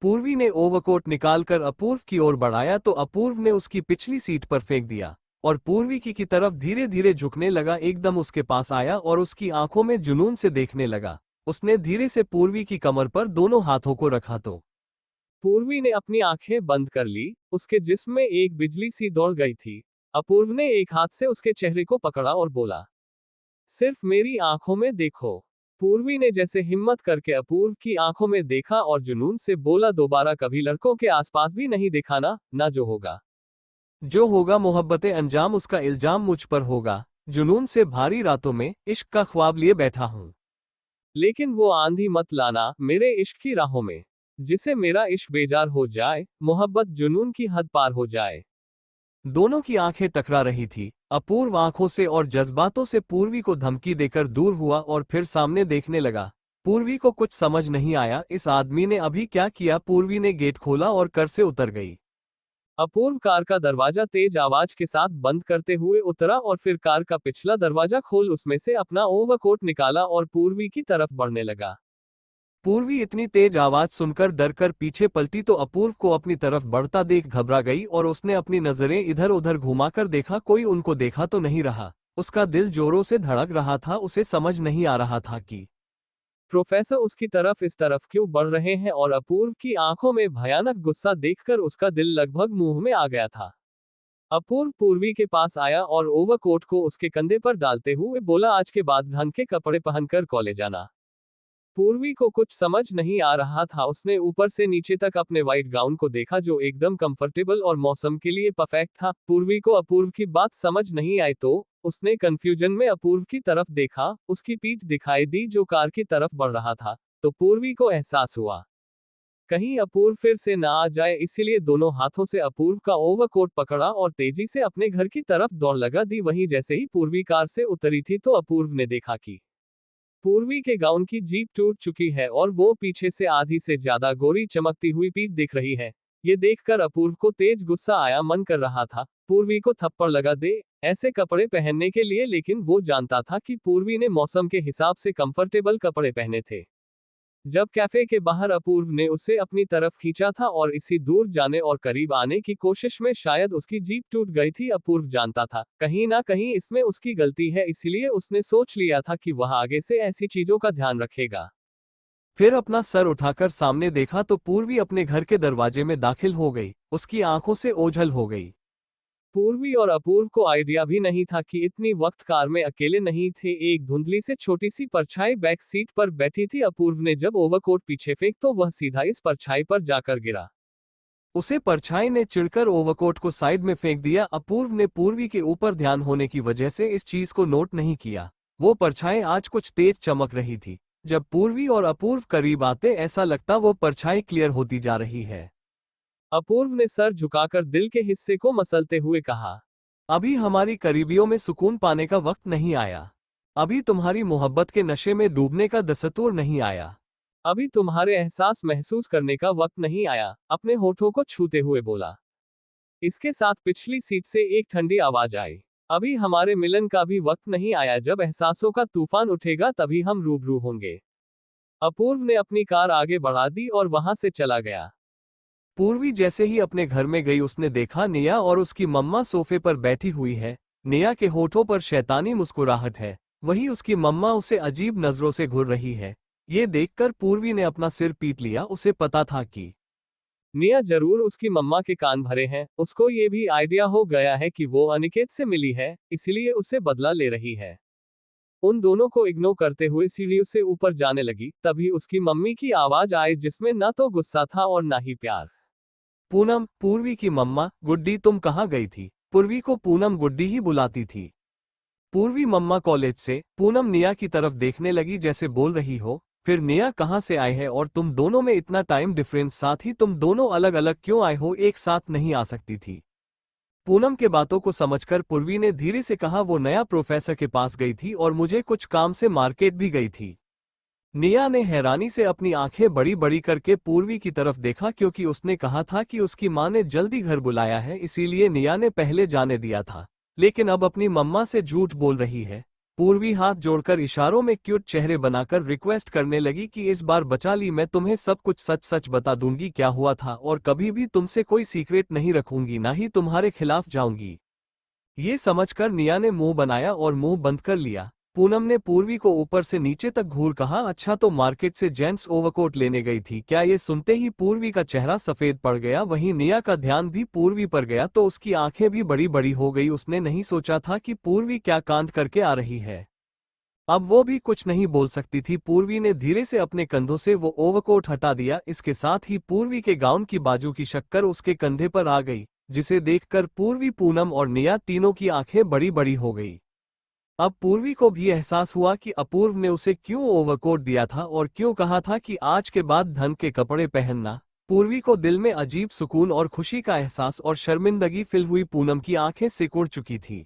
पूर्वी ने ओवरकोट निकालकर अपूर्व की ओर बढ़ाया तो अपूर्व ने उसकी पिछली सीट पर फेंक दिया और पूर्वी की तरफ धीरे धीरे झुकने लगा। एकदम उसके पास आया और उसकी आंखों में जुनून से देखने लगा। उसने धीरे से पूर्वी की कमर पर दोनों हाथों को रखा तो पूर्वी ने अपनी आंखें बंद कर ली। उसके जिस्म में एक बिजली सी दौड़ गई थी। अपूर्व ने एक हाथ से उसके चेहरे को पकड़ा और बोला, सिर्फ मेरी आंखों में देखो। पूर्वी ने जैसे हिम्मत करके अपूर्व की आंखों में देखा और जुनून से बोला, दोबारा कभी लड़कों के आसपास भी नहीं देखा ना जो होगा मोहब्बतें अंजाम, उसका इल्जाम मुझ पर होगा। जुनून से भारी रातों में इश्क का ख्वाब लिए बैठा हूं, लेकिन वो आंधी मत लाना मेरे इश्क की राहों में, जिसे मेरा इश्क बेजार हो जाए, मोहब्बत जुनून की हद पार हो जाए। दोनों की आंखें टकरा रही थी। अपूर्व आंखों से और जज्बातों से पूर्वी को धमकी देकर दूर हुआ और फिर सामने देखने लगा। पूर्वी को कुछ समझ नहीं आया, इस आदमी ने अभी क्या किया। पूर्वी ने गेट खोला और कार से उतर गई। अपूर्व कार का दरवाजा तेज आवाज के साथ बंद करते हुए उतरा और फिर कार का पिछला दरवाजा खोल उसमें से अपना ओवरकोट निकाला और पूर्वी की तरफ बढ़ने लगा। पूर्वी इतनी तेज आवाज सुनकर डरकर पीछे पलटी तो अपूर्व को अपनी तरफ बढ़ता देख घबरा गई और उसने अपनी नजरें इधर उधर घुमाकर देखा, कोई उनको देखा तो नहीं रहा। उसका दिल जोरों से धड़क रहा था। उसे समझ नहीं आ रहा था कि प्रोफेसर उसकी तरफ इस तरफ क्यों बढ़ रहे हैं और अपूर्व की आंखों में भयानक गुस्सा देखकर उसका दिल लगभग मुंह में आ गया था। अपूर्व पूर्वी के पास आया और ओवरकोट को उसके कंधे पर डालते हुए बोला, आज के बाद ढंग के कपड़े पहनकर कॉलेज आना। पूर्वी को कुछ समझ नहीं आ रहा था। उसने ऊपर से नीचे तक अपने व्हाइट गाउन को देखा जो एकदम कंफर्टेबल और मौसम के लिए परफेक्ट था। पूर्वी को अपूर्व की बात समझ नहीं आई तो उसने कंफ्यूजन में अपूर्व की तरफ देखा। उसकी पीठ दिखाई दी जो कार की तरफ बढ़ रहा था, तो पूर्वी को एहसास हुआ कहीं अपूर्व फिर से ना आ जाए, इसीलिए दोनों हाथों से अपूर्व का ओवरकोट पकड़ा और तेजी से अपने घर की तरफ दौड़ लगा दी। वहीं जैसे ही पूर्वी कार से उतरी थी तो अपूर्व ने देखा कि पूर्वी के गाउन की जीप टूट चुकी है और वो पीछे से आधी से ज्यादा गोरी चमकती हुई पीठ दिख रही है। ये देखकर अपूर्व को तेज गुस्सा आया। मन कर रहा था पूर्वी को थप्पड़ लगा दे ऐसे कपड़े पहनने के लिए, लेकिन वो जानता था कि पूर्वी ने मौसम के हिसाब से कंफर्टेबल कपड़े पहने थे। जब कैफे के बाहर अपूर्व ने उसे अपनी तरफ खींचा था और इसी दूर जाने और करीब आने की कोशिश में शायद उसकी जीप टूट गई थी। अपूर्व जानता था कहीं ना कहीं इसमें उसकी गलती है, इसलिए उसने सोच लिया था कि वह आगे से ऐसी चीजों का ध्यान रखेगा। फिर अपना सर उठाकर सामने देखा तो पूर्वी अपने घर के दरवाजे में दाखिल हो गई। उसकी आंखों से ओझल हो गई। पूर्वी और अपूर्व को आइडिया भी नहीं था कि इतनी वक्त कार में अकेले नहीं थे। एक धुंधली से छोटी सी परछाई बैक सीट पर बैठी थी। अपूर्व ने जब ओवरकोट पीछे फेंक तो वह सीधा इस परछाई पर जाकर गिरा। उसे परछाई ने चिढ़कर ओवरकोट को साइड में फेंक दिया। अपूर्व ने पूर्वी के ऊपर ध्यान होने की वजह से इस चीज को नोट नहीं किया। वो परछाई आज कुछ तेज चमक रही थी। जब पूर्वी और अपूर्व करीब आते ऐसा लगता वो परछाई क्लियर होती जा रही है। अपूर्व ने सर झुकाकर दिल के हिस्से को मसलते हुए कहा, अभी हमारी करीबियों में सुकून पाने का वक्त नहीं आया। अभी तुम्हारी मोहब्बत के नशे में डूबने का दस्तूर नहीं आया। अभी तुम्हारे एहसास महसूस करने का वक्त नहीं आया। अपने होठों को छूते हुए बोला। इसके साथ पिछली सीट से एक ठंडी आवाज आई, अभी हमारे मिलन का भी वक्त नहीं आया। जब एहसासों का तूफान उठेगा तभी हम रूबरू होंगे। अपूर्व ने अपनी कार आगे बढ़ा दी और वहां से चला गया। पूर्वी जैसे ही अपने घर में गई उसने देखा नेहा और उसकी मम्मा सोफे पर बैठी हुई है। नेहा के होठों पर शैतानी मुस्कुराहट है, वहीं उसकी मम्मा उसे अजीब नजरों से घूर रही है। ये देखकर पूर्वी ने अपना सिर पीट लिया। उसे पता था कि निया जरूर उसकी मम्मा के कान भरे हैं, उसको ये भी आइडिया हो गया है कि वो अनिकेत से मिली है, इसलिए उससे बदला ले रही है। उन दोनों को इग्नोर करते हुए सीढ़ियों से ऊपर जाने लगी, तभी उसकी मम्मी की आवाज आई जिसमें न तो गुस्सा था और न ही प्यार। पूनम, पूर्वी की मम्मा, गुड्डी तुम कहाँ गई थी? पूर्वी को पूनम गुड्डी ही बुलाती थी। पूर्वी मम्मा कॉलेज से। पूनम निया की तरफ देखने लगी जैसे बोल रही हो, फिर निया कहाँ से आए हैं और तुम दोनों में इतना टाइम डिफरेंस, साथ ही तुम दोनों अलग अलग क्यों आए हो, एक साथ नहीं आ सकती थी? पूनम के बातों को समझकर पूर्वी ने धीरे से कहा, वो नया प्रोफेसर के पास गई थी और मुझे कुछ काम से मार्केट भी गई थी। निया ने हैरानी से अपनी आंखें बड़ी बड़ी करके पूर्वी की तरफ देखा, क्योंकि उसने कहा था कि उसकी मां ने जल्दी घर बुलाया है, इसीलिए निया ने पहले जाने दिया था, लेकिन अब अपनी मम्मा से झूठ बोल रही है। पूर्वी हाथ जोड़कर इशारों में क्यूट चेहरे बनाकर रिक्वेस्ट करने लगी कि इस बार बचा ली, मैं तुम्हें सब कुछ सच सच बता दूंगी क्या हुआ था, और कभी भी तुमसे कोई सीक्रेट नहीं रखूंगी, ना ही तुम्हारे खिलाफ जाऊंगी। ये समझकर निया ने मुंह बनाया और मुंह बंद कर लिया। पूनम ने पूर्वी को ऊपर से नीचे तक घूर कहा, अच्छा तो मार्केट से जेंट्स ओवरकोट लेने गई थी क्या? ये सुनते ही पूर्वी का चेहरा सफेद पड़ गया। वहीं निया का ध्यान भी पूर्वी पर गया तो उसकी आंखें भी बड़ी बड़ी हो गई। उसने नहीं सोचा था कि पूर्वी क्या कांड करके आ रही है। अब वो भी कुछ नहीं बोल सकती थी। पूर्वी ने धीरे से अपने कंधों से वो ओवरकोट हटा दिया। इसके साथ ही पूर्वी के गाउन की बाजू की शक्कर उसके कंधे पर आ गई, जिसे देखकर पूर्वी, पूनम और निया तीनों की आंखें बड़ी बड़ी हो गई। अब पूर्वी को भी एहसास हुआ कि अपूर्व ने उसे क्यों ओवरकोट दिया था और क्यों कहा था कि आज के बाद ढंग के कपड़े पहनना। पूर्वी को दिल में अजीब सुकून और खुशी का एहसास और शर्मिंदगी फिल हुई। पूनम की आंखें सिकुड़ चुकी थी।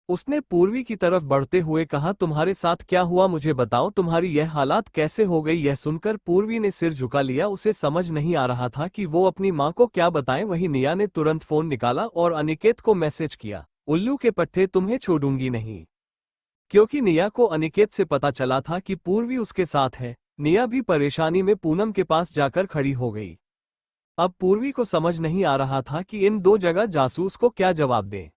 उसने पूर्वी की तरफ बढ़ते हुए कहा, तुम्हारे साथ क्या हुआ, मुझे बताओ, तुम्हारी यह हालात कैसे हो गई? यह सुनकर पूर्वी ने सिर झुका लिया। उसे समझ नहीं आ रहा था कि वो अपनी मां को क्या बताएं। वहीं निया ने तुरंत फोन निकाला और अनिकेत को मैसेज किया, उल्लू के पट्टे, तुम्हें छोड़ूंगी नहीं। क्योंकि निया को अनिकेत से पता चला था कि पूर्वी उसके साथ है, निया भी परेशानी में पूनम के पास जाकर खड़ी हो गई। अब पूर्वी को समझ नहीं आ रहा था कि इन दो जगह जासूस को क्या जवाब दे।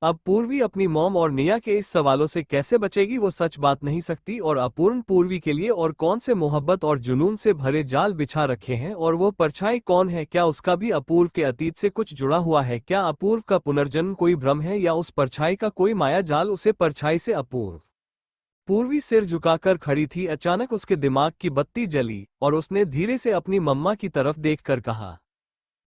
अब पूर्वी अपनी मॉम और निया के इस सवालों से कैसे बचेगी? वो सच बात नहीं सकती और अपूर्ण पूर्वी के लिए और कौन से मोहब्बत और जुनून से भरे जाल बिछा रखे हैं? और वो परछाई कौन है? क्या उसका भी अपूर्व के अतीत से कुछ जुड़ा हुआ है? क्या अपूर्व का पुनर्जन्म कोई भ्रम है या उस परछाई का कोई माया जाल उसे परछाई से अपूर्व? पूर्वी सिर झुकाकर खड़ी थी। अचानक उसके दिमाग की बत्ती जली और उसने धीरे से अपनी मम्मा की तरफ देखकर कहा,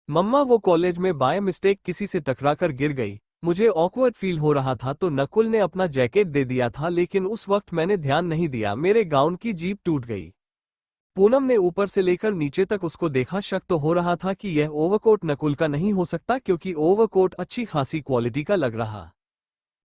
मम्मा, वो कॉलेज में बाय मिस्टेक किसी से टकराकर गिर गई। मुझे ऑकवर्ड फील हो रहा था तो नकुल ने अपना जैकेट दे दिया था, लेकिन उस वक्त मैंने ध्यान नहीं दिया, मेरे गाउन की जीप टूट गई। पूनम ने ऊपर से लेकर नीचे तक उसको देखा। शक तो हो रहा था कि यह ओवरकोट नकुल का नहीं हो सकता, क्योंकि ओवरकोट अच्छी खासी क्वालिटी का लग रहा।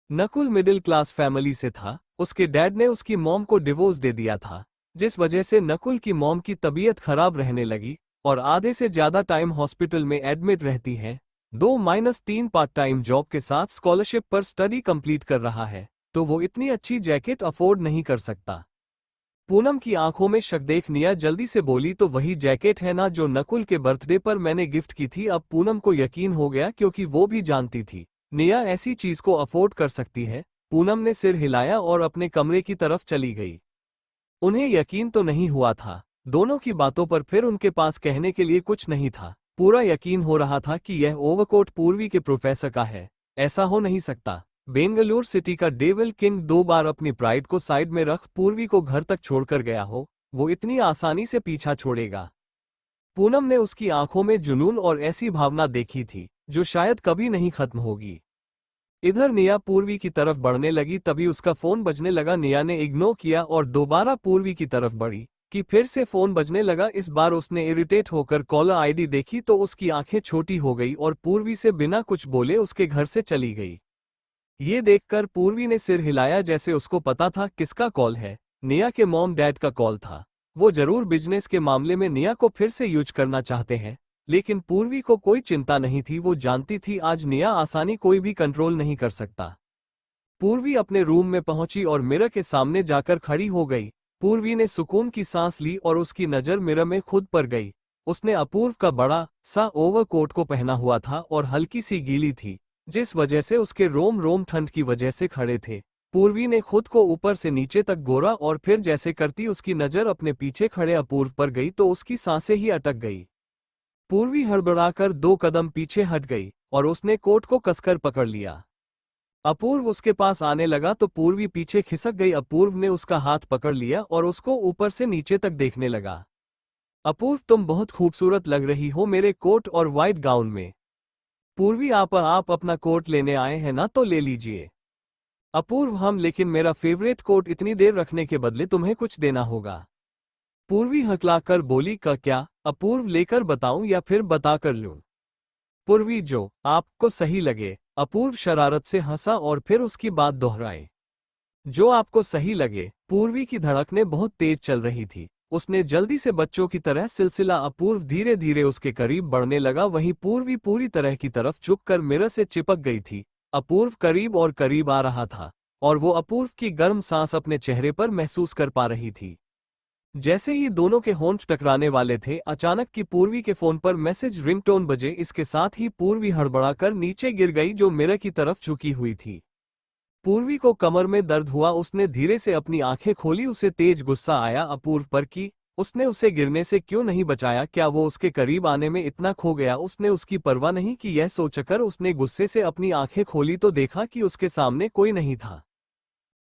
नकुल मिडिल क्लास फैमिली से था। उसके डैड ने उसकी मॉम को डिवोर्स दे दिया था, जिस वजह से नकुल की मॉम की तबीयत खराब रहने लगी और आधे से ज्यादा टाइम हॉस्पिटल में एडमिट रहती है। 2-3 पार्ट टाइम जॉब के साथ स्कॉलरशिप पर स्टडी कंप्लीट कर रहा है, तो वो इतनी अच्छी जैकेट अफोर्ड नहीं कर सकता। पूनम की आंखों में शक देख निया जल्दी से बोली, तो वही जैकेट है ना जो नकुल के बर्थडे पर मैंने गिफ्ट की थी? अब पूनम को यकीन हो गया, क्योंकि वो भी जानती थी निया ऐसी चीज को अफोर्ड कर सकती है। पूनम ने सिर हिलाया और अपने कमरे की तरफ चली गई। उन्हें यकीन तो नहीं हुआ था दोनों की बातों पर, फिर उनके पास कहने के लिए कुछ नहीं था। पूरा यकीन हो रहा था कि यह ओवरकोट पूर्वी के प्रोफेसर का है। ऐसा हो नहीं सकता। बेंगलुरु सिटी का डेविल किंग 2 बार अपनी प्राइड को साइड में रख पूर्वी को घर तक छोड़कर गया हो, वो इतनी आसानी से पीछा छोड़ेगा? पूनम ने उसकी आंखों में जुनून और ऐसी भावना देखी थी जो शायद कभी नहीं खत्म होगी। इधर निया पूर्वी की तरफ बढ़ने लगी, तभी उसका फोन बजने लगा। निया ने इग्नोर किया और दोबारा पूर्वी की तरफ बढ़ी कि फिर से फोन बजने लगा। इस बार उसने इरिटेट होकर कॉलर आईडी देखी तो उसकी आंखें छोटी हो गई और पूर्वी से बिना कुछ बोले उसके घर से चली गई। ये देखकर पूर्वी ने सिर हिलाया, जैसे उसको पता था किसका कॉल है। निया के मॉम डैड का कॉल था। वो जरूर बिजनेस के मामले में निया को फिर से यूज करना चाहते हैं, लेकिन पूर्वी को कोई चिंता नहीं थी। वो जानती थी आज निया आसानी कोई भी कंट्रोल नहीं कर सकता। पूर्वी अपने रूम में पहुंची और मिरर के सामने जाकर खड़ी हो गई। पूर्वी ने सुकून की सांस ली और उसकी नजर मिरर में खुद पर गई। उसने अपूर्व का बड़ा सा ओवरकोट को पहना हुआ था और हल्की सी गीली थी, जिस वजह से उसके रोम रोम ठंड की वजह से खड़े थे। पूर्वी ने खुद को ऊपर से नीचे तक गोरा और फिर जैसे करती उसकी नजर अपने पीछे खड़े अपूर्व पर गई तो उसकी सांसें ही अटक गई। पूर्वी हड़बड़ाकर 2 कदम पीछे हट गई और उसने कोट को कसकर पकड़ लिया। अपूर्व उसके पास आने लगा तो पूर्वी पीछे खिसक गई। अपूर्व ने उसका हाथ पकड़ लिया और उसको ऊपर से नीचे तक देखने लगा। अपूर्व, तुम बहुत खूबसूरत लग रही हो मेरे कोट और व्हाइट गाउन में। पूर्वी, आप अपना कोट लेने आए हैं ना, तो ले लीजिए। अपूर्व, हम, लेकिन मेरा फेवरेट कोट इतनी देर रखने के बदले तुम्हें कुछ देना होगा। पूर्वी हकलाकर बोली, का क्या? अपूर्व, लेकर बताऊं या फिर बता कर लूं? पूर्वी, जो आपको सही लगे। अपूर्व शरारत से हंसा और फिर उसकी बात दोहराई। जो आपको सही लगे। पूर्वी की धड़कनें बहुत तेज चल रही थी। उसने जल्दी से बच्चों की तरह सिलसिला। अपूर्व धीरे धीरे उसके करीब बढ़ने लगा। वहीं पूर्वी पूरी तरह की तरफ झुककर मिरर से चिपक गई थी। अपूर्व करीब और करीब आ रहा था और वो अपूर्व की गर्म सांस अपने चेहरे पर महसूस कर पा रही थी। जैसे ही दोनों के होंठ टकराने वाले थे, अचानक की पूर्वी के फोन पर मैसेज रिंगटोन बजे। इसके साथ ही पूर्वी हड़बड़ाकर नीचे गिर गई, जो मिरर की तरफ झुकी हुई थी। पूर्वी को कमर में दर्द हुआ। उसने धीरे से अपनी आंखें खोली। उसे तेज गुस्सा आया अपूर्व पर कि उसने उसे गिरने से क्यों नहीं बचाया। क्या वो उसके करीब आने में इतना खो गया? उसने उसकी परवाह नहीं की। यह सोचकर उसने गुस्से से अपनी आंखें खोली तो देखा कि उसके सामने कोई नहीं था।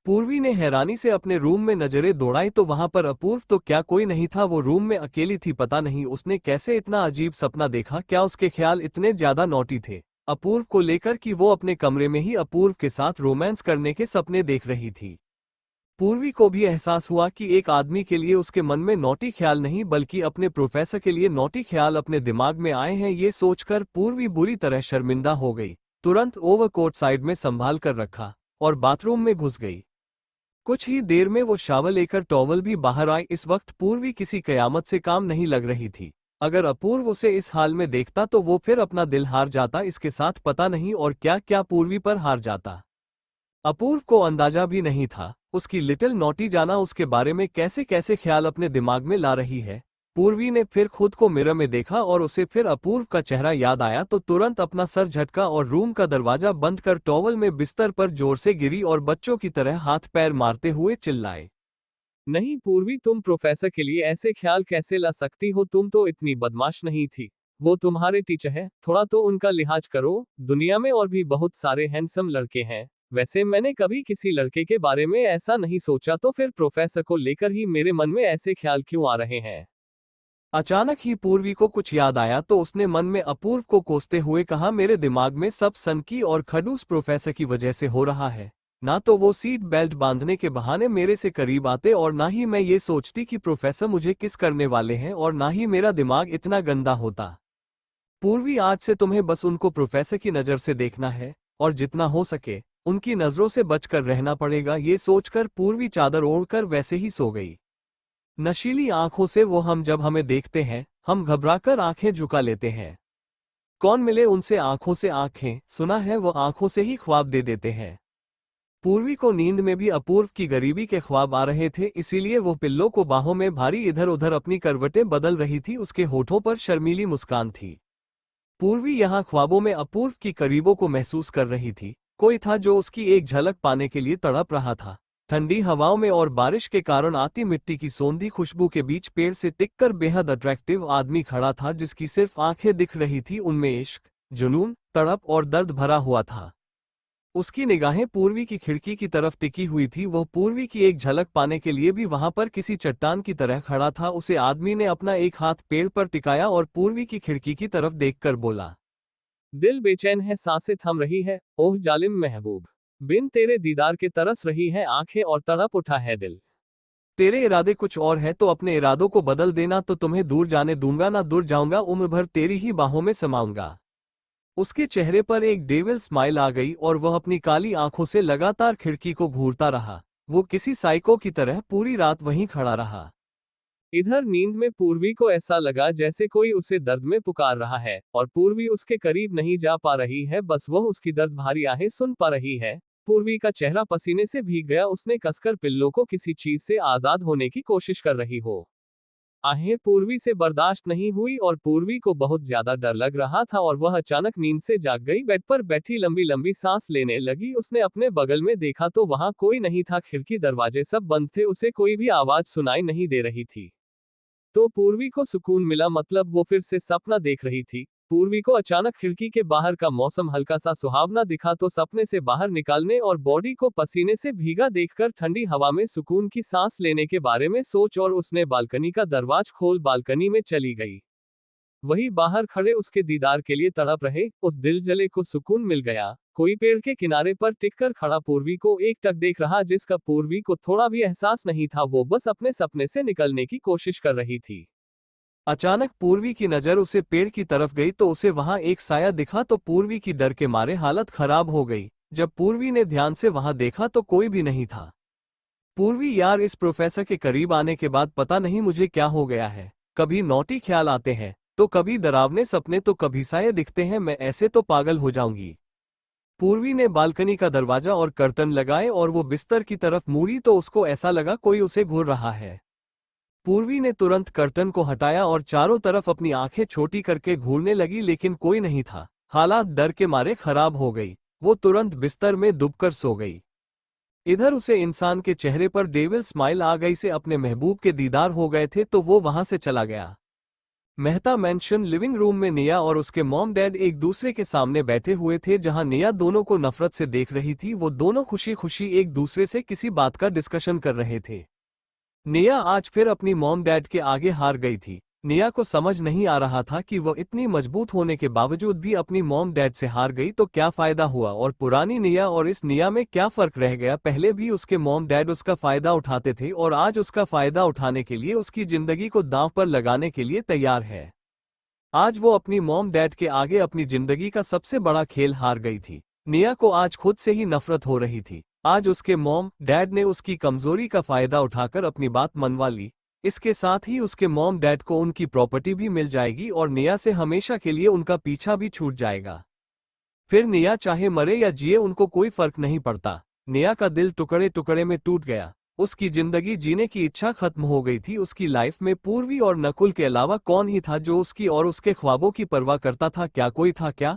पूर्वी ने हैरानी से अपने रूम में नजरें दौड़ाई तो वहां पर अपूर्व तो क्या कोई नहीं था। वो रूम में अकेली थी। पता नहीं उसने कैसे इतना अजीब सपना देखा। क्या उसके ख्याल इतने ज्यादा नॉटी थे अपूर्व को लेकर कि वो अपने कमरे में ही अपूर्व के साथ रोमांस करने के सपने देख रही थी। पूर्वी को भी एहसास हुआ कि एक आदमी के लिए उसके मन में नॉटी ख्याल नहीं बल्कि अपने प्रोफेसर के लिए नॉटी ख्याल अपने दिमाग में आए हैं। ये सोचकर पूर्वी बुरी तरह शर्मिंदा हो गई। तुरंत ओवरकोट साइड में संभाल कर रखा और बाथरूम में घुस गई। कुछ ही देर में वो शावर लेकर टॉवल भी बाहर आई। इस वक्त पूर्वी किसी कयामत से काम नहीं लग रही थी। अगर अपूर्व उसे इस हाल में देखता तो वो फिर अपना दिल हार जाता। इसके साथ पता नहीं और क्या क्या पूर्वी पर हार जाता। अपूर्व को अंदाजा भी नहीं था उसकी लिटिल नॉटी जाना उसके बारे में कैसे कैसे ख्याल अपने दिमाग में ला रही है। पूर्वी ने फिर खुद को मिरर में देखा और उसे फिर अपूर्व का चेहरा याद आया तो तुरंत अपना सर झटका और रूम का दरवाजा बंद कर टॉवल में बिस्तर पर जोर से गिरी और बच्चों की तरह हाथ पैर मारते हुए चिल्लाए, नहीं पूर्वी, तुम प्रोफेसर के लिए ऐसे ख्याल कैसे ला सकती हो? तुम तो इतनी बदमाश नहीं थी। वो तुम्हारे टीचर है, थोड़ा तो उनका लिहाज करो। दुनिया में और भी बहुत सारे हैंडसम लड़के हैं। वैसे मैंने कभी किसी लड़के के बारे में ऐसा नहीं सोचा, तो फिर प्रोफेसर को लेकर ही मेरे मन में ऐसे ख्याल क्यों आ रहे हैं? अचानक ही पूर्वी को कुछ याद आया तो उसने मन में अपूर्व को कोसते हुए कहा, मेरे दिमाग में सब सनकी और खडूस प्रोफेसर की वजह से हो रहा है। ना तो वो सीट बेल्ट बांधने के बहाने मेरे से करीब आते और ना ही मैं ये सोचती कि प्रोफेसर मुझे किस करने वाले हैं और ना ही मेरा दिमाग इतना गंदा होता। पूर्वी, आज से तुम्हें बस उनको प्रोफेसर की नज़र से देखना है और जितना हो सके उनकी नज़रों से बचकर रहना पड़ेगा। ये सोचकर पूर्वी चादर ओढ़कर वैसे ही सो गई। नशीली आंखों से वो हम जब हमें देखते हैं हम घबराकर आंखें झुका लेते हैं। कौन मिले उनसे आंखों से आंखें, सुना है वो आंखों से ही ख्वाब दे देते हैं। पूर्वी को नींद में भी अपूर्व की गरीबी के ख्वाब आ रहे थे, इसीलिए वो पिल्लों को बाहों में भारी इधर उधर अपनी करवटें बदल रही थी। उसके होठों पर शर्मीली मुस्कान थी। पूर्वी यहाँ ख्वाबों में अपूर्व की करीबों को महसूस कर रही थी। कोई था जो उसकी एक झलक पाने के लिए तड़प रहा था। ठंडी हवाओं में और बारिश के कारण आती मिट्टी की सोंधी खुशबू के बीच पेड़ से टिककर बेहद अट्रैक्टिव आदमी खड़ा था, जिसकी सिर्फ आंखें दिख रही थी। उनमें इश्क, जुनून, तड़प और दर्द भरा हुआ था। उसकी निगाहें पूर्वी की खिड़की की तरफ टिकी हुई थी। वह पूर्वी की एक झलक पाने के लिए भी वहां पर किसी चट्टान की तरह खड़ा था। उसे आदमी ने अपना एक हाथ पेड़ पर टिकाया और पूर्वी की खिड़की की तरफ देखकर बोला, दिल बेचैन है, सांसें थम रही है, ओह जालिम महबूब, बिन तेरे दीदार के तरस रही है आंखें और तड़प उठा है दिल। तेरे इरादे कुछ और है तो अपने इरादों को बदल देना, तो तुम्हें दूर जाने दूंगा ना दूर जाऊंगा, उम्र भर तेरी ही बाहों में समाऊंगा। उसके चेहरे पर एक डेविल स्माइल आ गई और वह अपनी काली आंखों से लगातार खिड़की को घूरता रहा। वो किसी साइको की तरह पूरी रात वहीं खड़ा रहा। इधर नींद में पूर्वी को ऐसा लगा जैसे कोई उसे दर्द में पुकार रहा है और पूर्वी उसके करीब नहीं जा पा रही है, बस वह उसकी दर्द भारी आहें सुन पा रही है। पूर्वी का चेहरा पसीने से भीग गया। उसने कसकर पिल्लों को किसी चीज से आजाद होने की कोशिश कर रही हो। आहें पूर्वी से बर्दाश्त नहीं हुई और पूर्वी को बहुत ज्यादा डर लग रहा था और वह अचानक नींद से जाग गई। बेड पर बैठी लंबी लंबी सांस लेने लगी। उसने अपने बगल में देखा तो वहां कोई नहीं था। खिड़की दरवाजे सब बंद थे। उसे कोई भी आवाज सुनाई नहीं दे रही थी। तो पूर्वी को सुकून मिला, मतलब वो फिर से सपना देख रही थी। पूर्वी को अचानक खिड़की के बाहर का मौसम हल्का सा सुहावना दिखा तो सपने से बाहर निकालने और बॉडी को पसीने से भीगा देखकर ठंडी हवा में सुकून की सांस लेने के बारे में सोच और उसने बालकनी का दरवाजा खोल बालकनी में चली गई। वही बाहर खड़े उसके दीदार के लिए तड़प रहे उस दिल जले को सुकून मिल गया। कोई पेड़ के किनारे पर टिककर खड़ा पूर्वी को एकटक देख रहा, जिसका पूर्वी को थोड़ा भी एहसास नहीं था, वो बस अपने सपने से निकलने की कोशिश कर रही थी। अचानक पूर्वी की नजर उसे पेड़ की तरफ गई तो उसे वहां एक साया दिखा तो पूर्वी की डर के मारे हालत खराब हो गई। जब पूर्वी ने ध्यान से वहां देखा तो कोई भी नहीं था। पूर्वी, यार इस प्रोफेसर के करीब आने के बाद पता नहीं मुझे क्या हो गया है। कभी नौटी ख्याल आते हैं तो कभी डरावने सपने तो कभी साये दिखते हैं, मैं ऐसे तो पागल हो जाऊंगी। पूर्वी ने बालकनी का दरवाजा और कर्टन लगाए और वो बिस्तर की तरफ मुड़ी तो उसको ऐसा लगा कोई उसे घूर रहा है। पूर्वी ने तुरंत कर्टन को हटाया और चारों तरफ अपनी आंखें छोटी करके घूरने लगी, लेकिन कोई नहीं था। हालात डर के मारे खराब हो गई। वो तुरंत बिस्तर में दुबकर सो गई। इधर उसे इंसान के चेहरे पर डेविल स्माइल आ गई से अपने महबूब के दीदार हो गए थे तो वो वहां से चला गया। मेहता मैंशन लिविंग रूम में निया और उसके मॉम डैड एक दूसरे के सामने बैठे हुए थे। जहां निया दोनों को नफरत से देख रही थी, वो दोनों खुशी खुशी एक दूसरे से किसी बात का डिस्कशन कर रहे थे। निया आज फिर अपनी मॉम डैड के आगे हार गई थी। निया को समझ नहीं आ रहा था कि वो इतनी मजबूत होने के बावजूद भी अपनी मॉम डैड से हार गई तो क्या फायदा हुआ, और पुरानी निया और इस निया में क्या फर्क रह गया। पहले भी उसके मॉम डैड उसका फायदा उठाते थे और आज उसका फायदा उठाने के लिए, उसकी जिंदगी को दांव पर लगाने के लिए तैयार है। आज वो अपनी मॉम डैड के आगे अपनी जिंदगी का सबसे बड़ा खेल हार गई थी। निया को आज खुद से ही नफरत हो रही थी। आज उसके मॉम डैड ने उसकी कमजोरी का फायदा उठाकर अपनी बात मनवा ली। इसके साथ ही उसके मॉम डैड को उनकी प्रॉपर्टी भी मिल जाएगी और निया से हमेशा के लिए उनका पीछा भी छूट जाएगा। फिर निया चाहे मरे या जिए उनको कोई फर्क नहीं पड़ता। निया का दिल टुकड़े टुकड़े में टूट गया। उसकी जिंदगी जीने की इच्छा खत्म हो गई थी। उसकी लाइफ में पूर्वी और नकुल के अलावा कौन ही था जो उसकी और उसके ख्वाबों की परवाह करता था? क्या कोई था क्या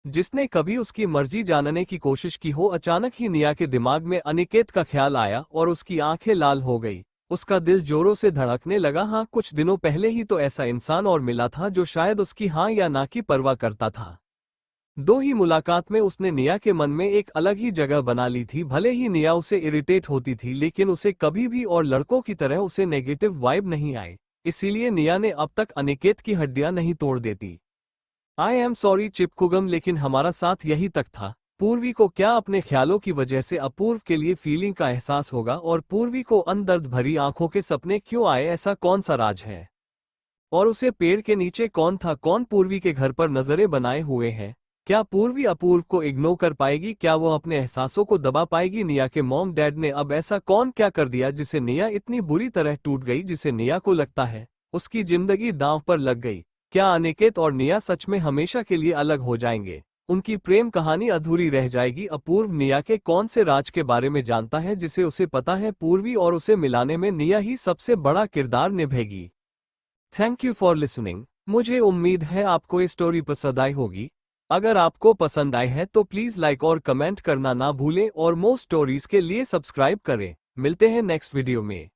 जिसने कभी उसकी मर्जी जानने की कोशिश की हो? अचानक ही निया के दिमाग में अनिकेत का ख्याल आया और उसकी आंखें लाल हो गई। उसका दिल जोरों से धड़कने लगा। हाँ, कुछ दिनों पहले ही तो ऐसा इंसान और मिला था जो शायद उसकी हाँ या ना की परवाह करता था। दो ही मुलाकात में उसने निया के मन में एक अलग ही जगह बना ली थी। भले ही निया उसे इरिटेट होती थी, लेकिन उसे कभी भी और लड़कों की तरह उसे नेगेटिव वाइब नहीं आई। इसीलिए निया ने अब तक अनिकेत की हड्डियां नहीं तोड़ देती। आई एम सॉरी चिपकुगम, लेकिन हमारा साथ यही तक था। पूर्वी को क्या अपने ख्यालों की वजह से अपूर्व के लिए फीलिंग का एहसास होगा? और पूर्वी को अनदर्द भरी आंखों के सपने क्यों आए? ऐसा कौन सा राज है? और उसे पेड़ के नीचे कौन था? कौन पूर्वी के घर पर नजरें बनाए हुए है? क्या पूर्वी अपूर्व को इग्नोर कर पाएगी? क्या वो अपने एहसासों को दबा पाएगी? निया के मॉम डैड ने अब ऐसा कौन क्या कर दिया जिसे निया इतनी बुरी तरह टूट गई, जिसे निया को लगता है उसकी जिंदगी दांव पर लग गई? क्या अनिकेत और निया सच में हमेशा के लिए अलग हो जाएंगे? उनकी प्रेम कहानी अधूरी रह जाएगी। अपूर्व निया के कौन से राज के बारे में जानता है जिसे उसे पता है? पूर्वी और उसे मिलाने में निया ही सबसे बड़ा किरदार निभाएगी। Thank you for listening. मुझे उम्मीद है आपको ये स्टोरी पसंद आई होगी। अगर आपको पसंद आई है तो प्लीज लाइक और कमेंट करना ना भूलें और मोर स्टोरीज के लिए सब्सक्राइब करें। मिलते हैं नेक्स्ट वीडियो में।